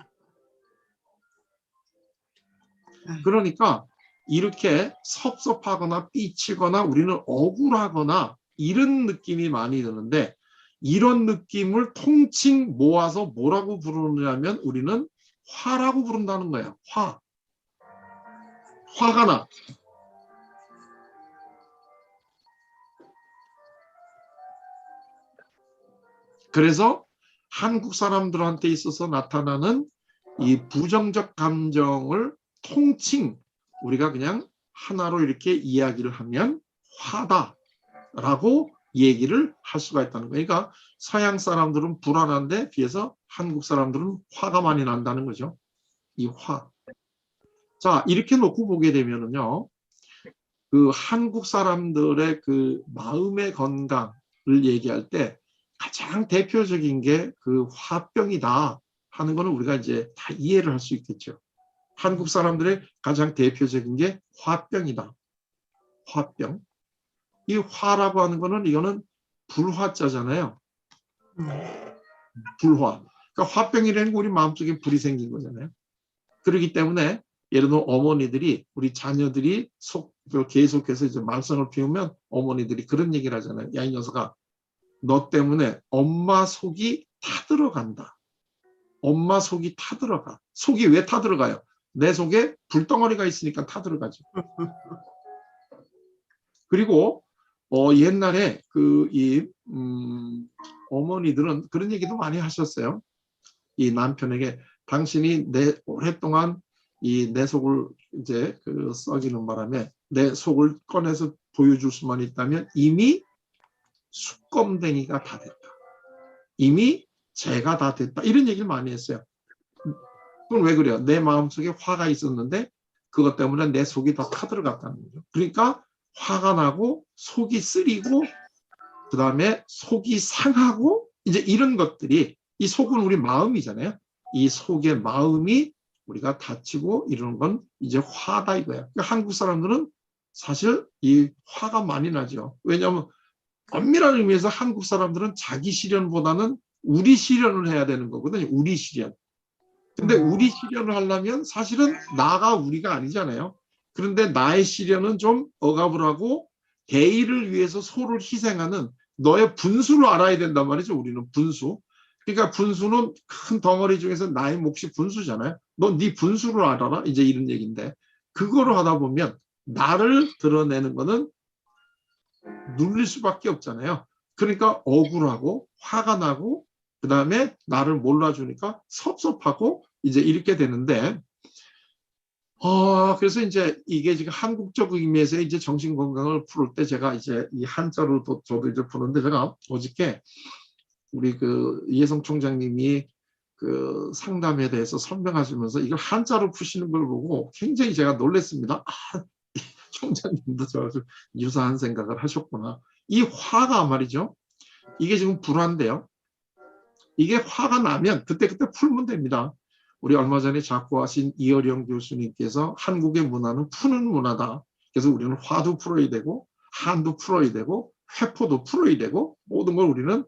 그러니까 이렇게 섭섭하거나 삐치거나 우리는 억울하거나 이런 느낌이 많이 드는데 이런 느낌을 통칭 모아서 뭐라고 부르느냐면 우리는 화라고 부른다는 거예요. 화가 나. 그래서 한국 사람들한테 있어서 나타나는 이 부정적 감정을 통칭 우리가 그냥 하나로 이렇게 이야기를 하면 화다라고 얘기를 할 수가 있다는 거예요. 그러니까 서양 사람들은 불안한데 비해서 한국 사람들은 화가 많이 난다는 거죠. 이 화. 자, 이렇게 놓고 보게 되면은요. 그 한국 사람들의 그 마음의 건강을 얘기할 때 가장 대표적인 게 그 화병이다 하는 거는 우리가 이제 다 이해를 할 수 있겠죠. 한국 사람들의 가장 대표적인 게 화병이다. 화병. 이 화라고 하는 거는 이거는 불화자잖아요. 불화. 그러니까 화병이라는 게 우리 마음속에 불이 생긴 거잖아요. 그렇기 때문에 예를 들어 어머니들이 우리 자녀들이 계속해서 이제 말썽을 피우면 어머니들이 그런 얘기를 하잖아요. 야, 이 녀석아. 너 때문에 엄마 속이 타들어간다. 엄마 속이 타들어가. 속이 왜 타들어가요? 내 속에 불덩어리가 있으니까 타들어가죠. 그리고 옛날에 어머니들은 그런 얘기도 많이 하셨어요. 이 남편에게 당신이 오랫동안 내 속을 이제 썩이는 바람에 내 속을 꺼내서 보여줄 수만 있다면 이미 숙검댕이가 다 됐다. 이미 죄가 다 됐다. 이런 얘기를 많이 했어요. 그건 왜 그래요? 내 마음속에 화가 있었는데 그것 때문에 내 속이 더 타들어갔다는 거죠. 그러니까 화가 나고 속이 쓰리고 그 다음에 속이 상하고 이제 이런 것들이 이 속은 우리 마음이잖아요. 이 속의 마음이 우리가 다치고 이러는 건 이제 화다 이거예요. 그러니까 한국 사람들은 사실 이 화가 많이 나죠. 왜냐하면 엄밀한 의미에서 한국 사람들은 자기 실현보다는 우리 실현을 해야 되는 거거든요. 우리 실현. 근데 우리 실현을 하려면 사실은 나가 우리가 아니잖아요. 그런데 나의 실현은 좀 억압을 하고 대의를 위해서 소를 희생하는 너의 분수를 알아야 된단 말이죠. 우리는 분수. 그러니까 분수는 큰 덩어리 중에서 나의 몫이 분수잖아요. 너 네 분수를 알아라. 이제 이런 얘기인데 그거로 하다 보면 나를 드러내는 거는 눌릴 수밖에 없잖아요. 그러니까 억울하고 화가 나고 그 다음에 나를 몰라주니까 섭섭하고 이제 이렇게 되는데 그래서 이제 이게 지금 한국적 의미에서 이제 정신 건강을 풀 때 제가 이제 이 한자로 저도 이제 푸는데 제가 어저께 우리 그 이혜성 총장님이 그 상담에 대해서 설명하시면서 이걸 한자로 푸시는 걸 보고 굉장히 제가 놀랐습니다. 총장님도 저와 유사한 생각을 하셨구나. 이 화가 말이죠. 이게 지금 불화인데요. 이게 화가 나면 그때그때 풀면 됩니다. 우리 얼마 전에 작고하신 이어령 교수님께서 한국의 문화는 푸는 문화다. 그래서 우리는 화도 풀어야 되고 한도 풀어야 되고 회포도 풀어야 되고 모든 걸 우리는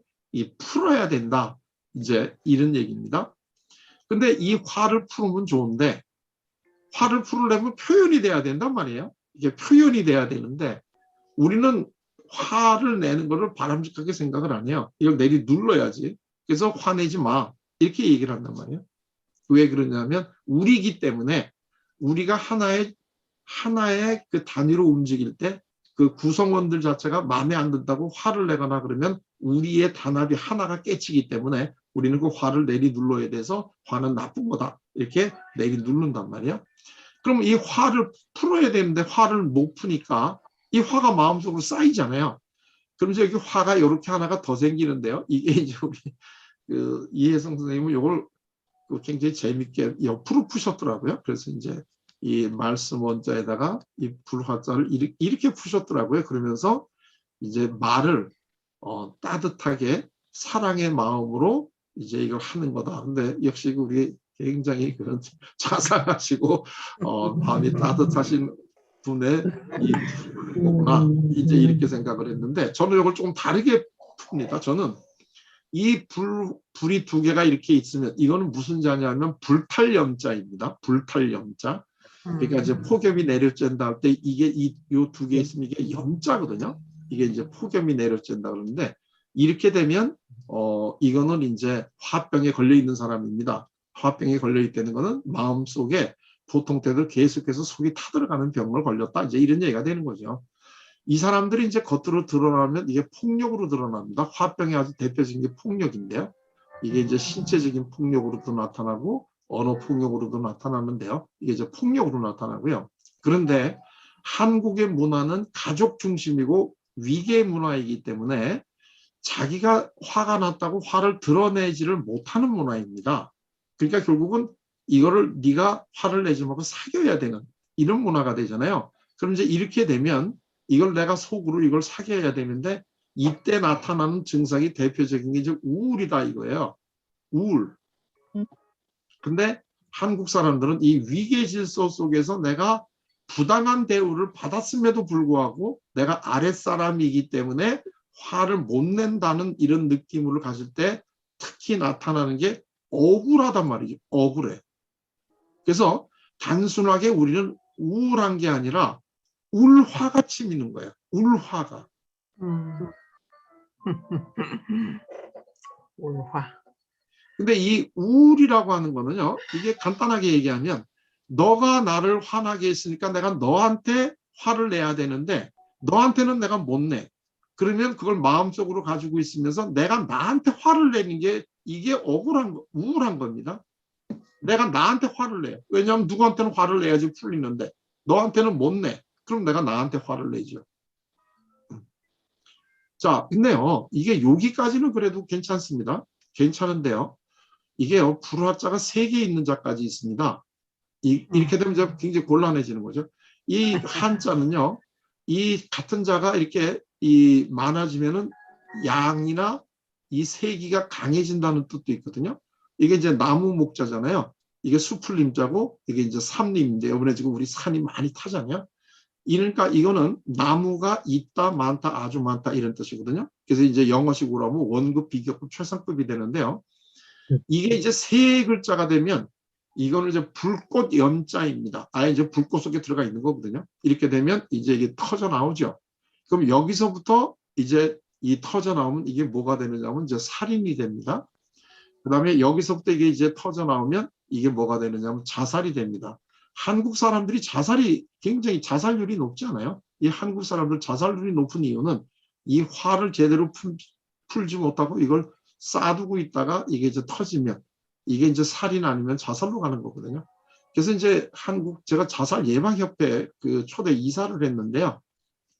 풀어야 된다. 이제 이런 얘기입니다. 근데 이 화를 풀으면 좋은데 화를 풀으려면 표현이 돼야 된단 말이에요. 이게 표현이 돼야 되는데 우리는 화를 내는 것을 바람직하게 생각을 안 해요. 이걸 눌러야지. 그래서 화내지 마. 이렇게 얘기를 한단 말이에요. 왜 그러냐면 우리이기 때문에 우리가 하나의 그 단위로 움직일 때 그 구성원들 자체가 마음에 안 든다고 화를 내거나 그러면 우리의 단합이 하나가 깨치기 때문에 우리는 그 화를 눌러야 돼서 화는 나쁜 거다. 이렇게 누른단 말이에요. 그럼 이 화를 풀어야 되는데 화를 못 푸니까 이 화가 마음속으로 쌓이잖아요. 그럼 이제 여기 화가 이렇게 하나가 더 생기는데요. 이게 이제 우리 그 이혜성 선생님은 이걸 굉장히 재밌게 옆으로 푸셨더라고요. 그래서 이제 이 말씀 원자에다가 이 불화자를 이렇게 푸셨더라고요. 그러면서 이제 말을 따뜻하게 사랑의 마음으로 이제 이걸 하는 거다. 근데 역시 우리 굉장히 그런 자상하시고 마음이 따뜻하신 분의 이 거구나. 이제 이렇게 생각을 했는데 저는 이걸 조금 다르게 풉니다. 저는 이 불이 두 개가 이렇게 있으면 이거는 무슨 자냐면 불탈염자입니다. 불탈염자. 그러니까 이제 폭염이 내려쬐다 할 때 이게 이 두 개 있으면 이게 염자거든요. 이게 이제 폭염이 내려쬐다 그러는데 이렇게 되면 이거는 이제 화병에 걸려 있는 사람입니다. 화병에 걸려 있다는 거는 마음속에 보통 때도 계속해서 속이 타들어가는 병을 걸렸다. 이제 이런 얘기가 되는 거죠. 이 사람들이 이제 겉으로 드러나면 이게 폭력으로 드러납니다. 화병의 아주 대표적인 게 폭력인데요. 이게 이제 신체적인 폭력으로도 나타나고 언어 폭력으로도 나타나는데요. 이게 이제 폭력으로 나타나고요. 그런데 한국의 문화는 가족 중심이고 위계 문화이기 때문에 자기가 화가 났다고 화를 드러내지를 못하는 문화입니다. 그러니까 결국은 이거를 네가 화를 내지 말고 사귀어야 되는 이런 문화가 되잖아요. 그럼 이제 이렇게 되면 이걸 내가 속으로 이걸 사귀어야 되는데 이때 나타나는 증상이 대표적인 게 이제 우울이다 이거예요. 우울. 근데 한국 사람들은 이 위계 질서 속에서 내가 부당한 대우를 받았음에도 불구하고 내가 아랫사람이기 때문에 화를 못 낸다는 이런 느낌을 가질 때 특히 나타나는 게 억울하단 말이죠. 억울해. 그래서 단순하게 우리는 우울한 게 아니라 울화가 치미는 거예요. 울화가. 울화. 근데 이 우울이라고 하는 거는요. 이게 간단하게 얘기하면 너가 나를 화나게 했으니까 내가 너한테 화를 내야 되는데 너한테는 내가 못 내. 그러면 그걸 마음속으로 가지고 있으면서 내가 나한테 화를 내는 게 이게 우울한 겁니다. 내가 나한테 화를 내요. 왜냐하면 누구한테는 화를 내야지 풀리는데 너한테는 못 내. 그럼 내가 나한테 화를 내죠. 자, 근데요. 이게 여기까지는 그래도 괜찮습니다. 괜찮은데요. 이게요. 불화자가 3개 있는 자까지 있습니다. 이렇게 되면 이제 굉장히 곤란해지는 거죠. 이 한자는요. 이 같은 자가 이렇게 많아지면은 양이나 이 세기가 강해진다는 뜻도 있거든요. 이게 이제 나무 목자잖아요. 이게 수풀림자고 이게 이제 삼림인데 이번에 지금 우리 산이 많이 타잖아요. 그러니까 이거는 나무가 있다, 많다, 아주 많다 이런 뜻이거든요. 그래서 이제 영어식으로 하면 원급, 비교급, 최상급이 되는데요. 이게 이제 3글자가 되면 이거는 이제 불꽃 염자입니다. 아예 이제 불꽃 속에 들어가 있는 거거든요. 이렇게 되면 이제 이게 터져 나오죠. 그럼 여기서부터 이제 이 터져 나오면 이게 뭐가 되느냐면 이제 살인이 됩니다. 그다음에 여기서부터 이게 이제 터져 나오면 이게 뭐가 되느냐면 자살이 됩니다. 한국 사람들이 자살이 굉장히 자살률이 높지 않아요? 이 한국 사람들 자살률이 높은 이유는 이 화를 제대로 풀지 못하고 이걸 쌓아두고 있다가 이게 이제 터지면 이게 이제 살인 아니면 자살로 가는 거거든요. 그래서 이제 제가 자살 예방협회 그 초대 이사를 했는데요.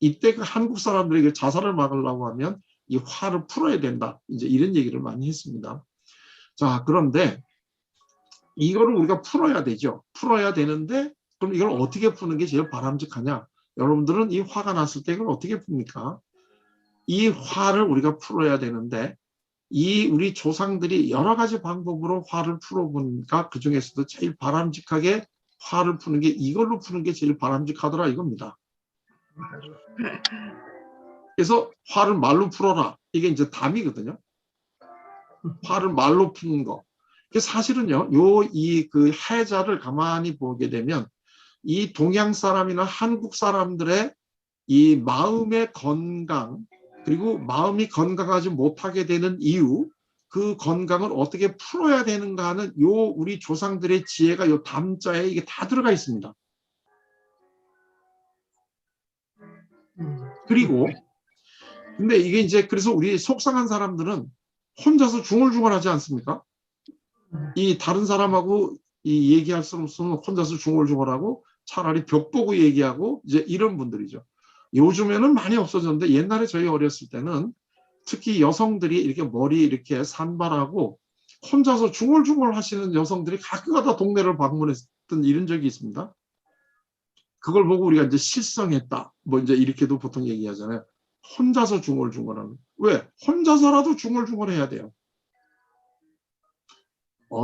이때 그 한국 사람들에게 자살을 막으려고 하면 이 화를 풀어야 된다. 이제 이런 얘기를 많이 했습니다. 자, 그런데 이거를 우리가 풀어야 되죠. 풀어야 되는데 그럼 이걸 어떻게 푸는 게 제일 바람직하냐? 여러분들은 이 화가 났을 때 이걸 어떻게 풉니까? 이 화를 우리가 풀어야 되는데 이 우리 조상들이 여러 가지 방법으로 화를 풀어보니까 그 중에서도 제일 바람직하게 화를 푸는 게 이걸로 푸는 게 제일 바람직하더라 이겁니다. 그래서 화를 말로 풀어라. 이게 이제 담이거든요. 화를 말로 푸는 거. 사실은요, 그 해자를 가만히 보게 되면 이 동양 사람이나 한국 사람들의 이 마음의 건강, 그리고 마음이 건강하지 못하게 되는 이유, 그 건강을 어떻게 풀어야 되는가 하는 우리 조상들의 지혜가 요 담자에 이게 다 들어가 있습니다. 그리고 근데 이게 이제 그래서 우리 속상한 사람들은 혼자서 중얼중얼하지 않습니까? 이 다른 사람하고 이 얘기할 수 없으면 혼자서 중얼중얼하고 차라리 벽 보고 얘기하고 이제 이런 분들이죠. 요즘에는 많이 없어졌는데 옛날에 저희 어렸을 때는 특히 여성들이 이렇게 머리 이렇게 산발하고 혼자서 중얼중얼 하시는 여성들이 가끔가다 동네를 방문했던 이런 적이 있습니다. 그걸 보고 우리가 이제 실성했다. 뭐 이제 이렇게도 보통 얘기하잖아요. 혼자서 중얼중얼하는. 왜? 혼자서라도 중얼중얼해야 돼요.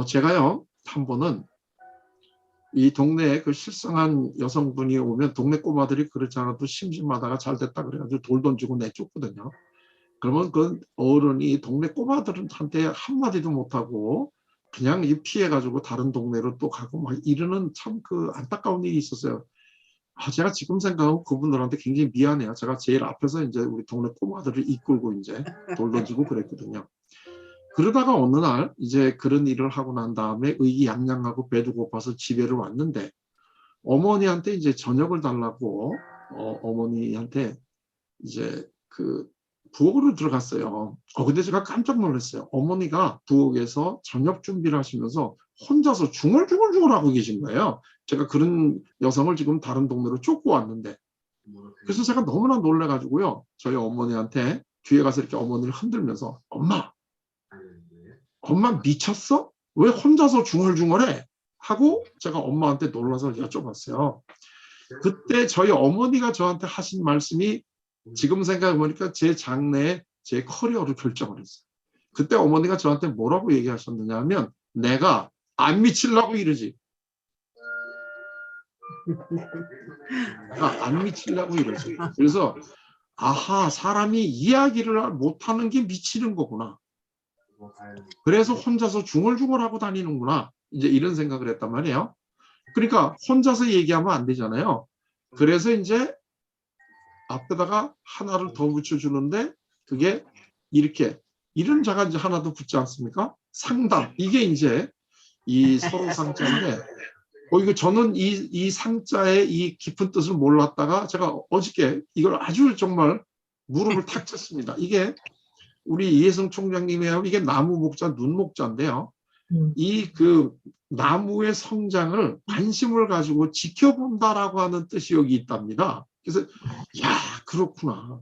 제가요, 한 번은 이 동네에 그 실성한 여성분이 오면 동네 꼬마들이 그렇지 않아도 심심하다가 잘 됐다 그래가지고 돌 던지고 내쫓거든요. 그러면 그 어른이 동네 꼬마들한테 한마디도 못하고 그냥 피해가지고 다른 동네로 또 가고 막 이러는 참 그 안타까운 일이 있었어요. 제가 지금 생각하면 그분들한테 굉장히 미안해요. 제가 제일 앞에서 이제 우리 동네 꼬마들을 이끌고 이제 돌 던지고 그랬거든요. 그러다가 어느 날 이제 그런 일을 하고 난 다음에 의기양양하고 배도 고파서 집에를 왔는데 어머니한테 이제 저녁을 달라고 어머니한테 이제 그 부엌으로 들어갔어요. 근데 제가 깜짝 놀랐어요. 어머니가 부엌에서 저녁 준비를 하시면서 혼자서 중얼중얼중얼하고 계신 거예요. 제가 그런 여성을 지금 다른 동네로 쫓고 왔는데 그래서 제가 너무나 놀라가지고요. 저희 어머니한테 뒤에 가서 이렇게 어머니를 흔들면서 엄마 미쳤어? 왜 혼자서 중얼중얼해? 하고 제가 엄마한테 놀라서 여쭤봤어요. 그때 저희 어머니가 저한테 하신 말씀이 지금 생각해보니까 제 장래에 제 커리어를 결정을 했어요. 그때 어머니가 저한테 뭐라고 얘기하셨느냐 하면 내가 안 미치려고 이러지. 내가 안 미치려고 이러지. 그래서 아하, 사람이 이야기를 못하는 게 미치는 거구나. 그래서 혼자서 중얼중얼하고 다니는구나. 이제 이런 생각을 했단 말이에요. 그러니까 혼자서 얘기하면 안 되잖아요. 그래서 이제 앞에다가 하나를 더 붙여주는데 그게 이렇게 이런 자가 이제 하나 더 붙지 않습니까? 상담. 이게 이제 이 서로 상자인데 이거 저는 이 상자의 이 깊은 뜻을 몰랐다가 제가 어저께 이걸 아주 정말 무릎을 탁 쳤습니다. 이게 우리 이혜성 총장님이 하고 이게 나무 목자, 눈 목자인데요. 이 그 나무의 성장을 관심을 가지고 지켜본다라고 하는 뜻이 여기 있답니다. 그래서 야, 그렇구나.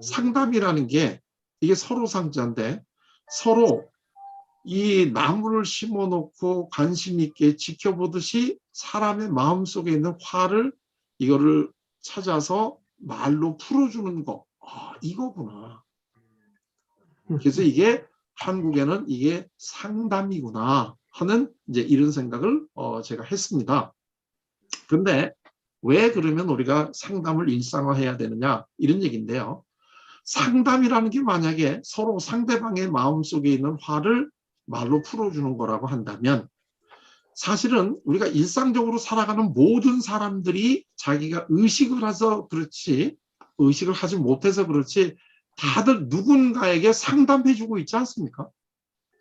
상담이라는 게 이게 서로 상자인데 서로 이 나무를 심어놓고 관심 있게 지켜보듯이 사람의 마음속에 있는 화를 이거를 찾아서 말로 풀어주는 거. 이거구나. 그래서 이게 한국에는 이게 상담이구나 하는 이제 이런 생각을 제가 했습니다. 그런데 왜 그러면 우리가 상담을 일상화해야 되느냐 이런 얘기인데요. 상담이라는 게 만약에 서로 상대방의 마음속에 있는 화를 말로 풀어주는 거라고 한다면 사실은 우리가 일상적으로 살아가는 모든 사람들이 자기가 의식을 해서 그렇지 의식을 하지 못해서 그렇지 다들 누군가에게 상담해주고 있지 않습니까?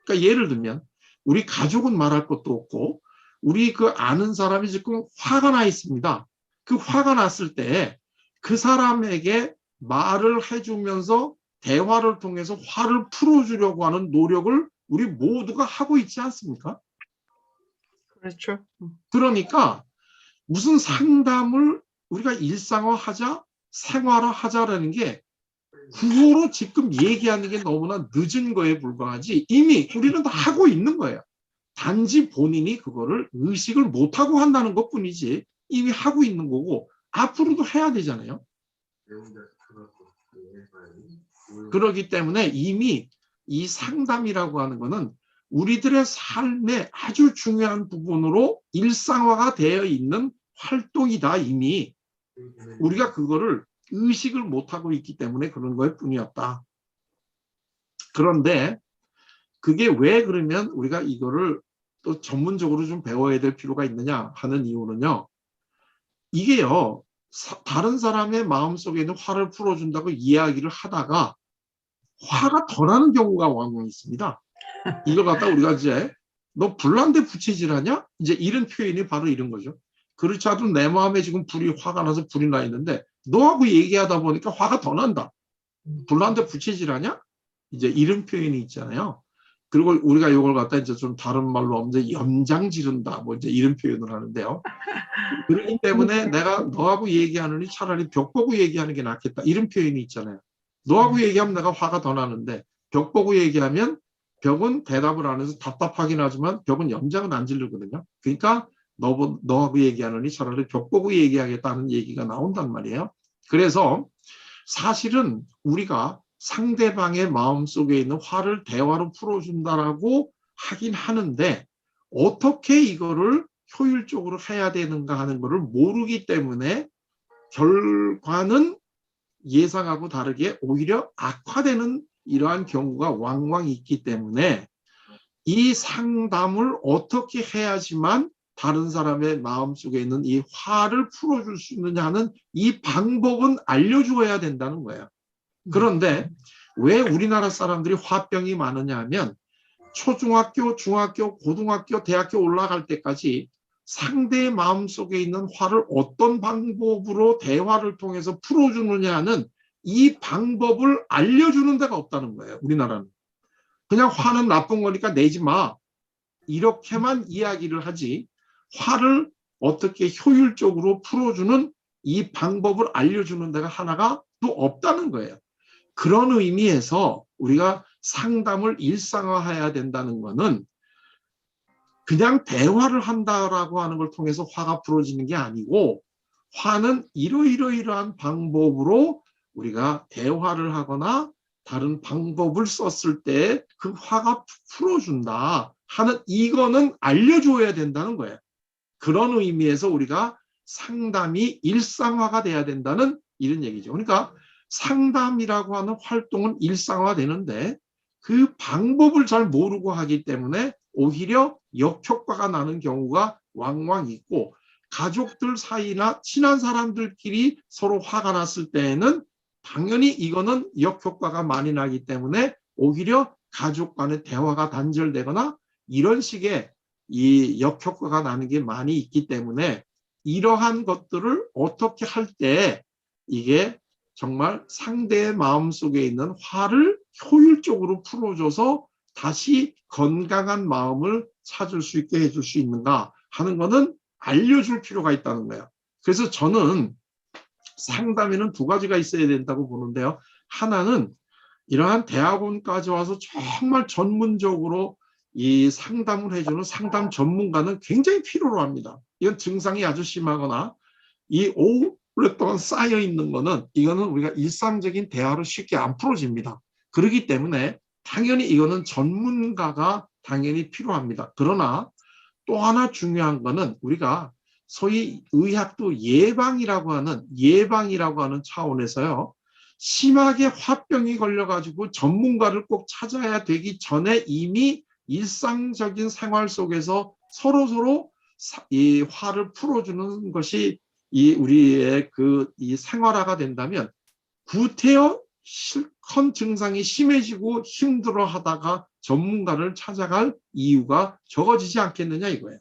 그러니까 예를 들면 우리 가족은 말할 것도 없고 우리 그 아는 사람이 지금 화가 나 있습니다. 그 화가 났을 때 그 사람에게 말을 해주면서 대화를 통해서 화를 풀어주려고 하는 노력을 우리 모두가 하고 있지 않습니까? 그렇죠. 그러니까 무슨 상담을 우리가 일상화하자, 생활화하자라는 게 구호로 지금 얘기하는 게 너무나 늦은 거에 불과하지 이미 우리는 다 하고 있는 거예요. 단지 본인이 그거를 의식을 못하고 한다는 것뿐이지 이미 하고 있는 거고 앞으로도 해야 되잖아요. 그렇기 때문에 이미 이 상담이라고 하는 거는 우리들의 삶의 아주 중요한 부분으로 일상화가 되어 있는 활동이다. 이미 우리가 그거를 의식을 못하고 있기 때문에 그런 거일 뿐이었다. 그런데 그게 왜 그러면 우리가 이거를 또 전문적으로 좀 배워야 될 필요가 있느냐 하는 이유는요. 이게요. 다른 사람의 마음속에 있는 화를 풀어준다고 이야기를 하다가 화가 더 나는 경우가 왕왕 있습니다. 이걸 갖다 우리가 이제 너 불난데 부채질하냐? 이제 이런 표현이 바로 이런 거죠. 그렇지 않아도 내 마음에 지금 화가 나서 불이 나 있는데 너하고 얘기하다 보니까 화가 더 난다. 불난데 부채질하냐? 이제 이런 표현이 있잖아요. 그리고 우리가 이걸 갖다 이제 좀 다른 말로 하면 염장 지른다. 뭐 이제 이런 표현을 하는데요. 그렇기 때문에 내가 너하고 얘기하느니 차라리 벽 보고 얘기하는 게 낫겠다. 이런 표현이 있잖아요. 너하고 얘기하면 내가 화가 더 나는데 벽 보고 얘기하면 벽은 대답을 안 해서 답답하긴 하지만 벽은 염장은 안 지르거든요. 그러니까 너하고 얘기하느니 차라리 벽 보고 얘기하겠다는 얘기가 나온단 말이에요. 그래서 사실은 우리가 상대방의 마음속에 있는 화를 대화로 풀어준다라고 하긴 하는데 어떻게 이거를 효율적으로 해야 되는가 하는 것을 모르기 때문에 결과는 예상하고 다르게 오히려 악화되는 이러한 경우가 왕왕 있기 때문에 이 상담을 어떻게 해야지만 다른 사람의 마음속에 있는 이 화를 풀어줄 수 있느냐 하는 이 방법은 알려주어야 된다는 거예요. 그런데 왜 우리나라 사람들이 화병이 많으냐 하면 초중학교, 중학교, 고등학교, 대학교 올라갈 때까지 상대의 마음속에 있는 화를 어떤 방법으로 대화를 통해서 풀어주느냐는 이 방법을 알려주는 데가 없다는 거예요. 우리나라는. 그냥 화는 나쁜 거니까 내지 마. 이렇게만 이야기를 하지 화를 어떻게 효율적으로 풀어주는 이 방법을 알려주는 데가 하나가 또 없다는 거예요. 그런 의미에서 우리가 상담을 일상화해야 된다는 것은 그냥 대화를 한다라고 하는 걸 통해서 화가 풀어지는 게 아니고 화는 이러이러이러한 방법으로 우리가 대화를 하거나 다른 방법을 썼을 때 그 화가 풀어준다 하는 이거는 알려줘야 된다는 거예요. 그런 의미에서 우리가 상담이 일상화가 돼야 된다는 이런 얘기죠. 그러니까 상담이라고 하는 활동은 일상화되는데 그 방법을 잘 모르고 하기 때문에 오히려 역효과가 나는 경우가 왕왕 있고 가족들 사이나 친한 사람들끼리 서로 화가 났을 때에는 당연히 이거는 역효과가 많이 나기 때문에 오히려 가족 간의 대화가 단절되거나 이런 식의 이 역효과가 나는 게 많이 있기 때문에 이러한 것들을 어떻게 할 때 이게 정말 상대의 마음속에 있는 화를 효율적으로 풀어줘서 다시 건강한 마음을 찾을 수 있게 해줄 수 있는가 하는 것은 알려줄 필요가 있다는 거예요. 그래서 저는 상담에는 두 가지가 있어야 된다고 보는데요. 하나는 이러한 대학원까지 와서 정말 전문적으로 이 상담을 해주는 상담 전문가는 굉장히 필요로 합니다. 이건 증상이 아주 심하거나 이 오랫동안 쌓여 있는 거는 이거는 우리가 일상적인 대화로 쉽게 안 풀어집니다. 그렇기 때문에 당연히 이거는 전문가가 당연히 필요합니다. 그러나 또 하나 중요한 거는 우리가 소위 의학도 예방이라고 하는 차원에서요. 심하게 화병이 걸려가지고 전문가를 꼭 찾아야 되기 전에 이미 일상적인 생활 속에서 서로서로 이 화를 풀어주는 것이 이 우리의 이 생활화가 된다면 구태여 실컷 증상이 심해지고 힘들어 하다가 전문가를 찾아갈 이유가 적어지지 않겠느냐 이거예요.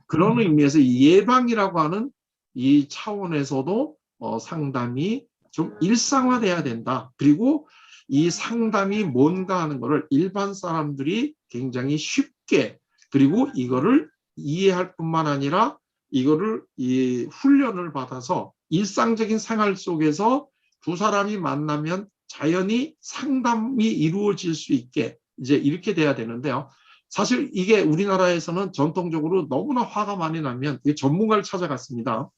그런 의미에서 예방이라고 하는 이 차원에서도 상담이 좀 일상화돼야 된다. 그리고 이 상담이 뭔가 하는 것을 일반 사람들이 굉장히 쉽게 그리고 이거를 이해할 뿐만 아니라 이거를 이 훈련을 받아서 일상적인 생활 속에서 두 사람이 만나면 자연히 상담이 이루어질 수 있게 이제 이렇게 돼야 되는데요. 사실 이게 우리나라에서는 전통적으로 너무나 화가 많이 나면 전문가를 찾아갔습니다.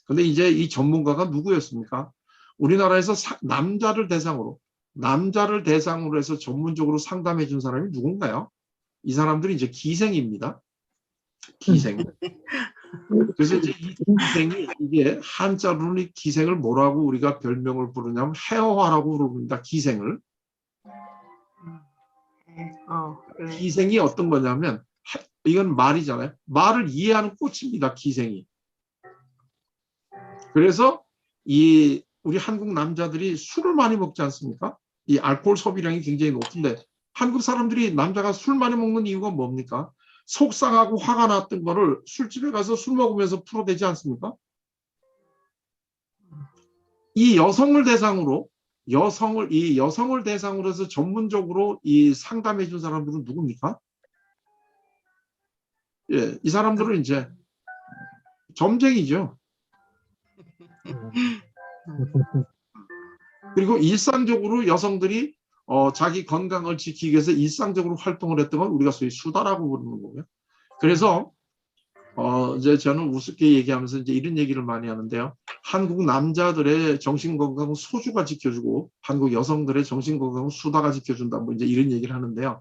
근데 이제 이 전문가가 누구였습니까? 우리나라에서 남자를 대상으로 해서 전문적으로 상담해 준 사람이 누군가요? 이 사람들이 이제 기생입니다. 기생. 그래서 이제 이 기생이 이게 한자로는 기생을 뭐라고 우리가 별명을 부르냐면 해어화라고 부릅니다. 기생을. 그래. 기생이 어떤 거냐면 이건 말이잖아요. 말을 이해하는 꽃입니다. 기생이. 그래서 우리 한국 남자들이 술을 많이 먹지 않습니까? 이 알코올 소비량이 굉장히 높은데 한국 사람들이 남자가 술 많이 먹는 이유가 뭡니까? 속상하고 화가 났던 거를 술집에 가서 술 먹으면서 풀어대지 않습니까? 이 여성을 대상으로 해서 전문적으로 이 상담해 준 사람들은 누굽니까? 예, 이 사람들은 이제 점쟁이죠. 그리고 일상적으로 여성들이 자기 건강을 지키기 위해서 일상적으로 활동을 했던 건 우리가 소위 수다라고 부르는 거고요. 그래서 이제 저는 우습게 얘기하면서 이제 이런 얘기를 많이 하는데요. 한국 남자들의 정신 건강은 소주가 지켜주고 한국 여성들의 정신 건강은 수다가 지켜준다. 뭐 이제 이런 얘기를 하는데요.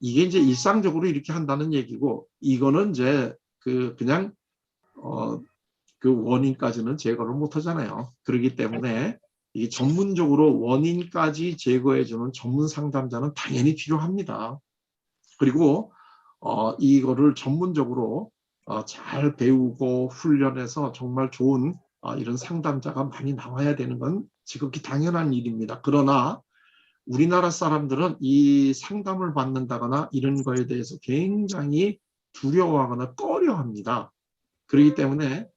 이게 이제 일상적으로 이렇게 한다는 얘기고 이거는 이제 그냥 그 원인까지는 제거를 못 하잖아요. 그렇기 때문에 이 전문적으로 원인까지 제거해주는 전문 상담자는 당연히 필요합니다. 그리고 이거를 전문적으로 잘 배우고 훈련해서 정말 좋은 이런 상담자가 많이 나와야 되는 건 지극히 당연한 일입니다. 그러나 우리나라 사람들은 이 상담을 받는다거나 이런 거에 대해서 굉장히 두려워하거나 꺼려합니다. 그렇기 때문에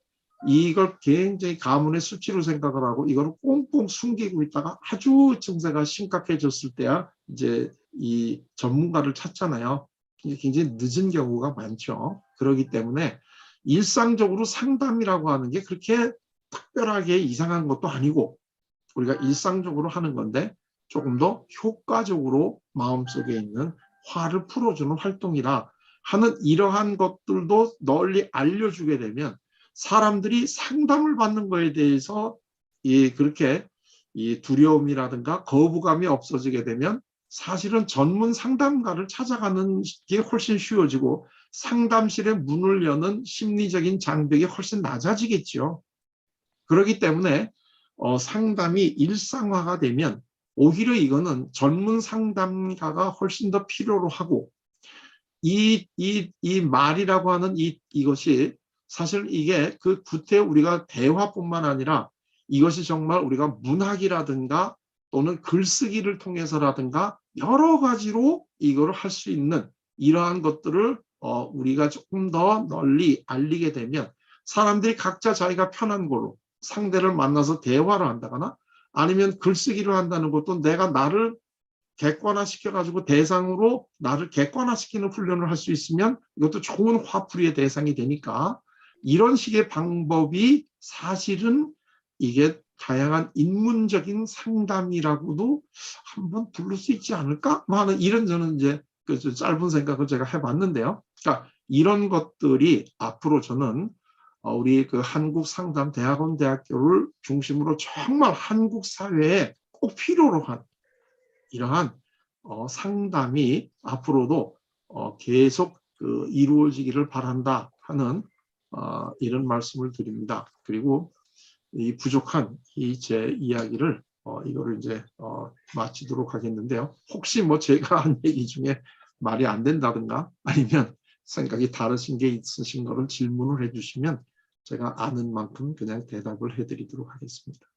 이걸 굉장히 가문의 수치로 생각을 하고 이걸 꽁꽁 숨기고 있다가 아주 증세가 심각해졌을 때야 이제 이 전문가를 찾잖아요. 굉장히 늦은 경우가 많죠. 그렇기 때문에 일상적으로 상담이라고 하는 게 그렇게 특별하게 이상한 것도 아니고 우리가 일상적으로 하는 건데 조금 더 효과적으로 마음속에 있는 화를 풀어주는 활동이라 하는 이러한 것들도 널리 알려주게 되면 사람들이 상담을 받는 거에 대해서 그렇게 두려움이라든가 거부감이 없어지게 되면 사실은 전문 상담가를 찾아가는 게 훨씬 쉬워지고 상담실에 문을 여는 심리적인 장벽이 훨씬 낮아지겠죠. 그렇기 때문에 상담이 일상화가 되면 오히려 이거는 전문 상담가가 훨씬 더 필요로 하고 이 말이라고 하는 이것이 사실 이게 그 구태 우리가 대화뿐만 아니라 이것이 정말 우리가 문학이라든가 또는 글쓰기를 통해서라든가 여러 가지로 이거를 할 수 있는 이러한 것들을 우리가 조금 더 널리 알리게 되면 사람들이 각자 자기가 편한 걸로 상대를 만나서 대화를 한다거나 아니면 글쓰기를 한다는 것도 내가 나를 객관화시켜가지고 대상으로 나를 객관화시키는 훈련을 할 수 있으면 이것도 좋은 화풀이의 대상이 되니까 이런 식의 방법이 사실은 이게 다양한 인문적인 상담이라고도 한번 부를 수 있지 않을까 하는 이런 저는 이제 그 짧은 생각을 제가 해봤는데요. 그러니까 이런 것들이 앞으로 저는 우리 그 한국상담대학원대학교를 중심으로 정말 한국 사회에 꼭 필요로 한 이러한 상담이 앞으로도 계속 이루어지기를 바란다 하는 이런 말씀을 드립니다. 그리고 이 부족한 제 이야기를 이거를 이제 마치도록 하겠는데요. 혹시 뭐 제가 한 얘기 중에 말이 안 된다든가 아니면 생각이 다르신 게 있으신 거를 질문을 해주시면 제가 아는 만큼 그냥 대답을 해드리도록 하겠습니다.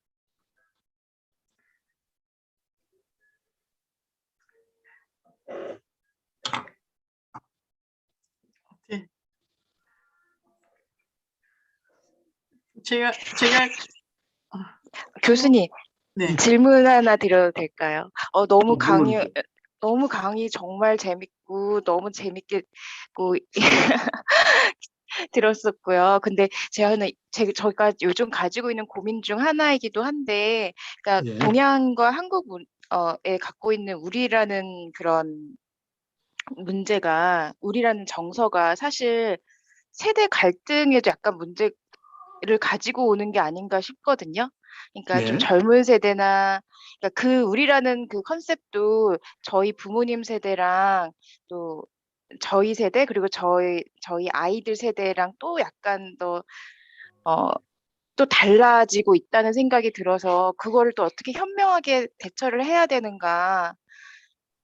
제가 교수님, 네. 질문 하나 드려도 될까요? 너무 물론이죠. 너무 강의 정말 재밌고 너무 재밌게 고 들었었고요. 근데 저희가 요즘 가지고 있는 고민 중 하나이기도 한데, 그러니까 예. 동양과 에 갖고 있는 우리라는 그런 문제가, 우리라는 정서가 사실 세대 갈등에도 약간 문제를 가지고 오는 게 아닌가 싶거든요. 그러니까 좀 예. 젊은 세대나, 그러니까 그 우리라는 그 컨셉도 저희 부모님 세대랑 또 저희 세대, 그리고 저희 아이들 세대랑 또 약간 또 달라지고 있다는 생각이 들어서 그거를 또 어떻게 현명하게 대처를 해야 되는가,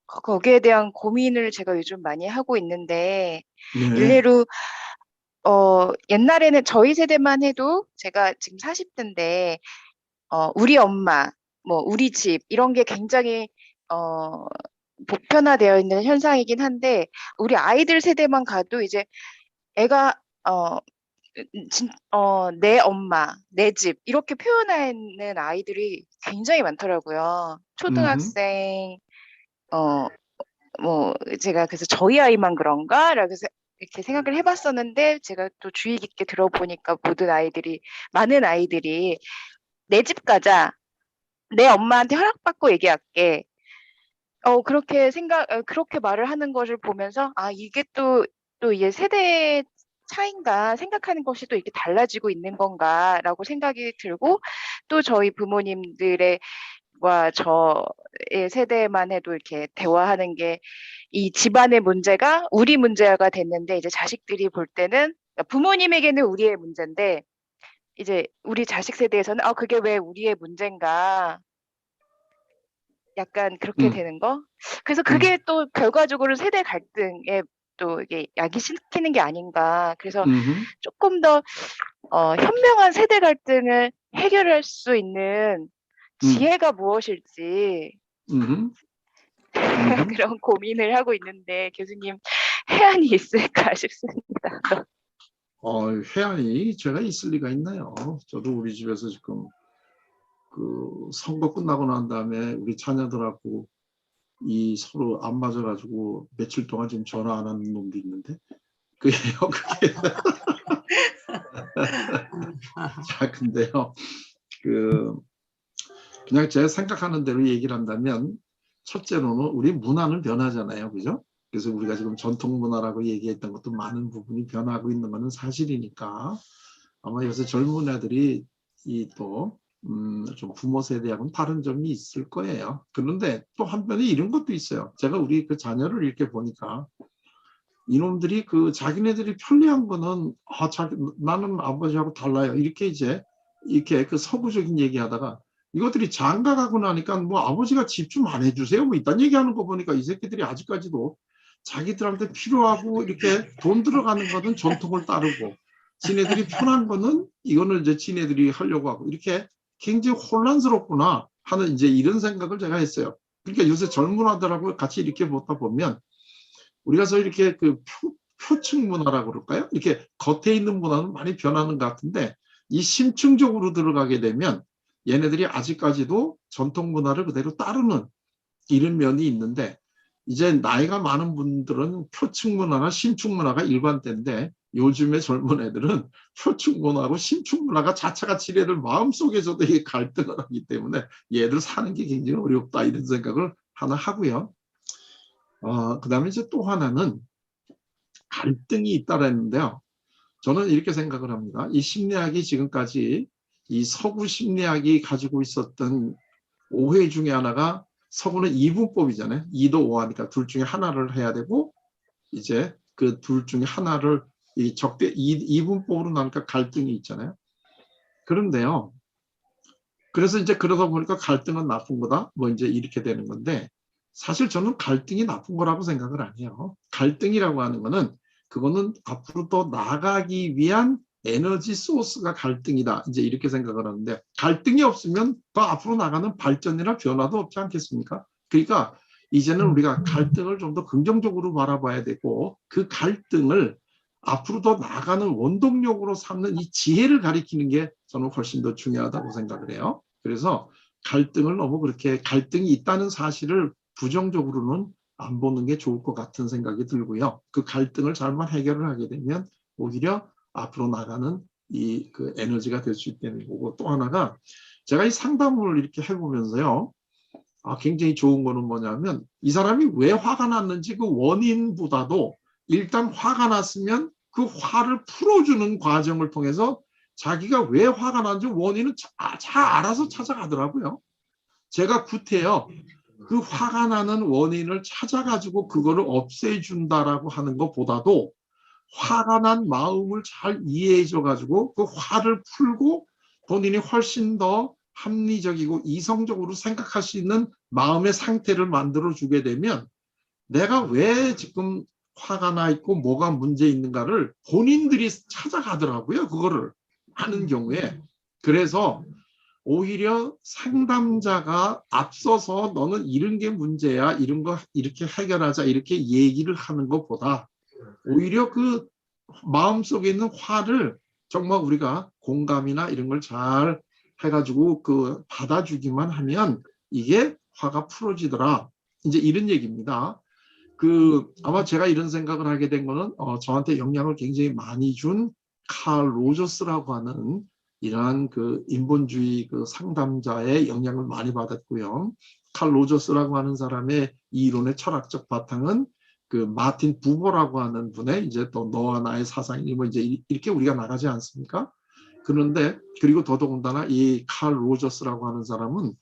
거기에 대한 고민을 제가 요즘 많이 하고 있는데, 네. 일례로 옛날에는 저희 세대만 해도, 제가 지금 40대인데 우리 엄마, 뭐 우리 집 이런 게 굉장히 보편화되어 있는 현상이긴 한데, 우리 아이들 세대만 가도 이제 애가 내 엄마, 내 집 이렇게 표현하는 아이들이 굉장히 많더라고요. 초등학생, 뭐 제가 그래서 저희 아이만 그런가라고 이렇게 생각을 해봤었는데, 제가 또 주의 깊게 들어보니까 많은 아이들이 내 집 가자, 내 엄마한테 허락받고 얘기할게, 그렇게 말을 하는 것을 보면서, 이게 또 이게 세대 차인가, 생각하는 것이 또 이렇게 달라지고 있는 건가라고 생각이 들고, 또 저희 부모님들과 저의 세대만 해도 이렇게 대화하는 게, 이 집안의 문제가 우리 문제가 됐는데, 이제 자식들이 볼 때는, 그러니까 부모님에게는 우리의 문제인데, 이제 우리 자식 세대에서는 그게 왜 우리의 문제인가, 약간 그렇게 음. 되는 거. 그래서 그게 또 결과적으로 세대 갈등에 또 이게 야기시키는 게 아닌가. 그래서 조금 더 현명한 세대 갈등을 해결할 수 있는 지혜가 무엇일지 그런 고민을 하고 있는데, 교수님 해안이 있을까 싶습니다. 해안이 제가 있을 리가 있나요? 저도 우리 집에서 지금 그 선거 끝나고 난 다음에 우리 자녀들하고 이 서로 안 맞아가지고 며칠 동안 지금 전화 안 하는 놈도 있는데, 그게요, 그게. 자, 근데요, 그냥 제가 생각하는 대로 얘기를 한다면, 첫째로는 우리 문화는 변하잖아요, 그죠? 그래서 우리가 지금 전통 문화라고 얘기했던 것도 많은 부분이 변하고 있는 것은 사실이니까, 아마 요새 젊은 애들이 좀 부모 세대하고는 다른 점이 있을 거예요. 그런데 또 한편에 이런 것도 있어요. 제가 우리 그 자녀를 이렇게 보니까, 이놈들이 자기네들이 편리한 거는 나는 아버지하고 달라요, 이렇게 그 서구적인 얘기하다가, 이것들이 장가 가고 나니까 뭐 아버지가 집 좀 안 해주세요 뭐 이딴 얘기하는 거 보니까, 이 새끼들이 아직까지도 자기들한테 필요하고 이렇게 돈 들어가는 거는 전통을 따르고, 지네들이 편한 거는 이거는 이제 지네들이 하려고 하고, 이렇게 굉장히 혼란스럽구나 하는 이제 이런 생각을 제가 했어요. 그러니까 요새 젊은 아들하고 같이 이렇게 보다 보면, 우리가 이렇게 표층 문화라고 그럴까요? 이렇게 겉에 있는 문화는 많이 변하는 것 같은데, 이 심층적으로 들어가게 되면 얘네들이 아직까지도 전통 문화를 그대로 따르는 이런 면이 있는데, 이제 나이가 많은 분들은 표층 문화나 심층 문화가 일관된데, 요즘의 젊은 애들은 표층 문화하고 심층 문화가 자체가 지네들 마음속에서도 이게 갈등을 하기 때문에 얘들 사는 게 굉장히 어렵다, 이런 생각을 하나 하고요. 그다음에 이제 또 하나는 갈등이 있다라는데요. 저는 이렇게 생각을 합니다. 이 심리학이 지금까지, 이 서구 심리학이 가지고 있었던 오해 중에 하나가, 서구는 이분법이잖아요. 2도 5하니까 둘 중에 하나를 해야 되고, 이제 그 둘 중에 하나를 이분법으로 나니까 갈등이 있잖아요. 그런데요, 그래서 이제 그러다 보니까 갈등은 나쁜 거다, 뭐 이제 이렇게 되는 건데, 사실 저는 갈등이 나쁜 거라고 생각을 안 해요. 갈등이라고 하는 거는, 그거는 앞으로 더 나아가기 위한 에너지 소스가 갈등이다, 이제 이렇게 생각을 하는데, 갈등이 없으면 더 앞으로 나가는 발전이나 변화도 없지 않겠습니까? 그러니까 이제는 우리가 갈등을 좀 더 긍정적으로 바라봐야 되고, 그 갈등을 앞으로 더 나아가는 원동력으로 삼는 이 지혜를 가리키는 게 저는 훨씬 더 중요하다고 생각을 해요. 그래서 갈등을 너무 그렇게 갈등이 있다는 사실을 부정적으로는 안 보는 게 좋을 것 같은 생각이 들고요. 그 갈등을 잘만 해결을 하게 되면 오히려 앞으로 나가는 이 그 에너지가 될 수 있다는 거고, 또 하나가 제가 이 상담을 이렇게 해보면서요. 굉장히 좋은 거는 뭐냐면 이 사람이 왜 화가 났는지 그 원인보다도 일단 화가 났으면 그 화를 풀어주는 과정을 통해서 자기가 왜 화가 났는지 원인은 잘 알아서 찾아가더라고요. 제가 구태여 그 화가 나는 원인을 찾아가지고 그거를 없애준다라고 하는 것보다도 화가 난 마음을 잘 이해해줘가지고 그 화를 풀고 본인이 훨씬 더 합리적이고 이성적으로 생각할 수 있는 마음의 상태를 만들어주게 되면 내가 왜 지금 화가 나 있고 뭐가 문제 있는가를 본인들이 찾아가더라고요. 그거를 하는 경우에. 그래서 오히려 상담자가 앞서서 너는 이런 게 문제야, 이런 거 이렇게 해결하자 이렇게 얘기를 하는 것보다 오히려 그 마음속에 있는 화를 정말 우리가 공감이나 이런 걸 잘 해가지고 그 받아주기만 하면 이게 화가 풀어지더라. 이제 이런 얘기입니다. 아마 제가 이런 생각을 하게 된 거는 저한테 영향을 굉장히 많이 준 칼 로저스라고 하는 이러한 그 인본주의 그 상담자의 영향을 많이 받았고요. 칼 로저스라고 하는 사람의 이 이론의 철학적 바탕은 그 마틴 부버라고 하는 분의 이제 또 너와 나의 사상이 뭐 이제 이렇게 우리가 나가지 않습니까? 그런데 그리고 더더군다나 이 칼 로저스라고 하는 사람은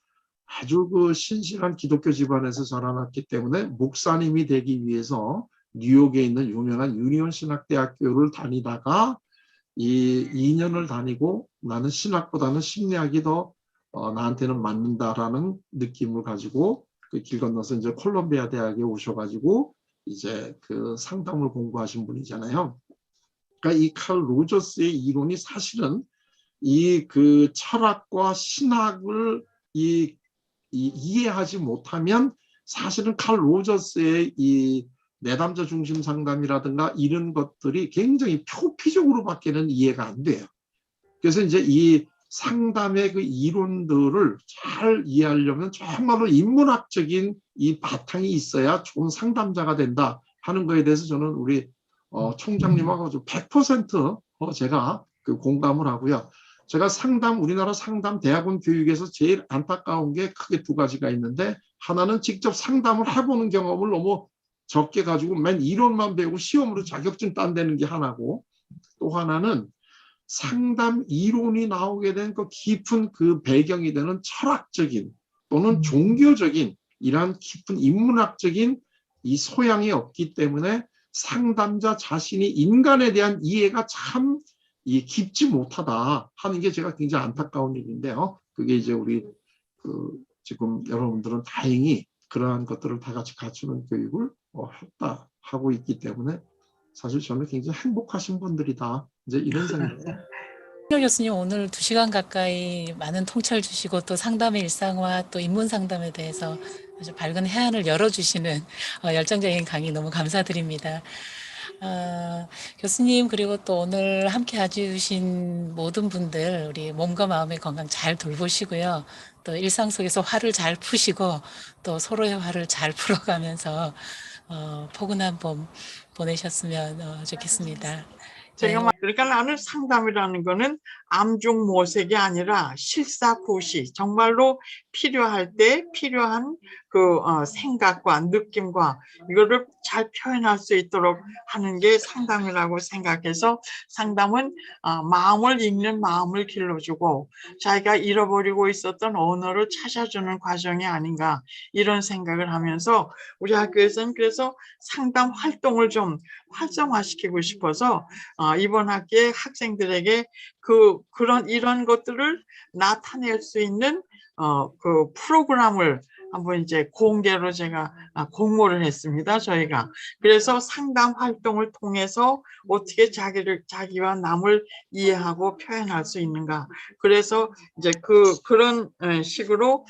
아주 그 신실한 기독교 집안에서 자라났기 때문에 목사님이 되기 위해서 뉴욕에 있는 유명한 유니온 신학대학교를 다니다가 이 2년을 다니고 나는 신학보다는 심리학이 더 나한테는 맞는다라는 느낌을 가지고 그 길 건너서 이제 콜롬비아 대학에 오셔가지고 이제 그 상담을 공부하신 분이잖아요. 그러니까 이 칼 로저스의 이론이 사실은 이 그 철학과 신학을 이해하지 못하면 사실은 칼 로저스의 이 내담자 중심 상담이라든가 이런 것들이 굉장히 표피적으로밖에는 이해가 안 돼요. 그래서 이제 이 상담의 그 이론들을 잘 이해하려면 정말로 인문학적인 이 바탕이 있어야 좋은 상담자가 된다 하는 거에 대해서 저는 우리 총장님하고 100% 제가 그 공감을 하고요. 제가 우리나라 상담 대학원 교육에서 제일 안타까운 게 크게 두 가지가 있는데, 하나는 직접 상담을 해보는 경험을 너무 적게 가지고 맨 이론만 배우고 시험으로 자격증 딴다는 게 하나고, 또 하나는 상담 이론이 나오게 된 그 깊은 그 배경이 되는 철학적인 또는 종교적인 이러한 깊은 인문학적인 이 소양이 없기 때문에 상담자 자신이 인간에 대한 이해가 참 깊지 못하다 하는 게 제가 굉장히 안타까운 일인데요. 그게 이제 우리 지금 여러분들은 다행히 그러한 것들을 다 같이 갖추는 교육을 하고 있기 때문에 사실 저는 굉장히 행복하신 분들이다. 이제 이런 생각을. 신영 교수님 오늘 2시간 가까이 많은 통찰 주시고 또 상담의 일상화 또 인문 상담에 대해서 아주 밝은 해안을 열어주시는 열정적인 강의 너무 감사드립니다. 교수님 그리고 또 오늘 함께 해주신 모든 분들 우리 몸과 마음의 건강 잘 돌보시고요. 또 일상 속에서 화를 잘 푸시고 또 서로의 화를 잘 풀어가면서 포근한 봄 보내셨으면 좋겠습니다. 제가 그러니까 나는 상담이라는 거는 암중모색이 아니라 실사구시, 정말로 필요할 때 필요한 그 생각과 느낌과 이거를 잘 표현할 수 있도록 하는 게 상담이라고 생각해서, 상담은 마음을 읽는 마음을 길러주고 자기가 잃어버리고 있었던 언어를 찾아주는 과정이 아닌가 이런 생각을 하면서 우리 학교에서는 그래서 상담 활동을 좀 활성화시키고 싶어서 이번 학기에 학생들에게 이런 것들을 나타낼 수 있는 그 프로그램을 한번 이제 공개로 제가 공모를 했습니다. 저희가. 그래서 상담 활동을 통해서 어떻게 자기와 남을 이해하고 표현할 수 있는가. 그래서 이제 그런 식으로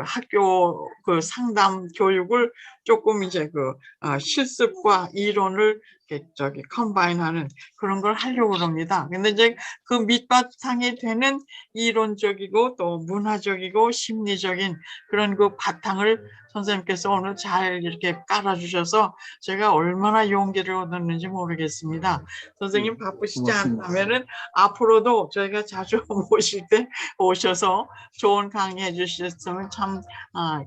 학교 그 상담 교육을 조금 이제 실습과 이론을 컴바인하는 그런 걸 하려고 합니다. 근데 이제 그 밑바탕이 되는 이론적이고 또 문화적이고 심리적인 그런 그 바탕을 선생님께서 오늘 잘 이렇게 깔아주셔서 제가 얼마나 용기를 얻었는지 모르겠습니다. 선생님 바쁘시지 고맙습니다. 않다면은 앞으로도 저희가 자주 모실 때 오셔서 좋은 강의해 주셨으면 참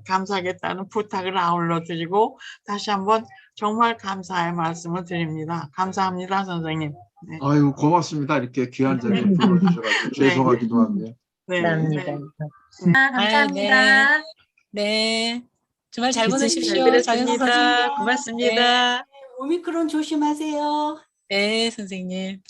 감사하겠다는 부탁을 아울러 드리고 다시 한번 정말 감사의 말씀을 드립니다. 감사합니다, 선생님. 네. 아유, 고맙습니다. 이렇게 귀한 자리에 불러주셔가지고 죄송하기도 하고요. 네. 감사합니다. 네. 감사합니다. 네. 주말 잘 교수님 잘 보내십시오. 장영석 들었습니다. 선생님. 고맙습니다. 오미크론 조심하세요. 네, 선생님.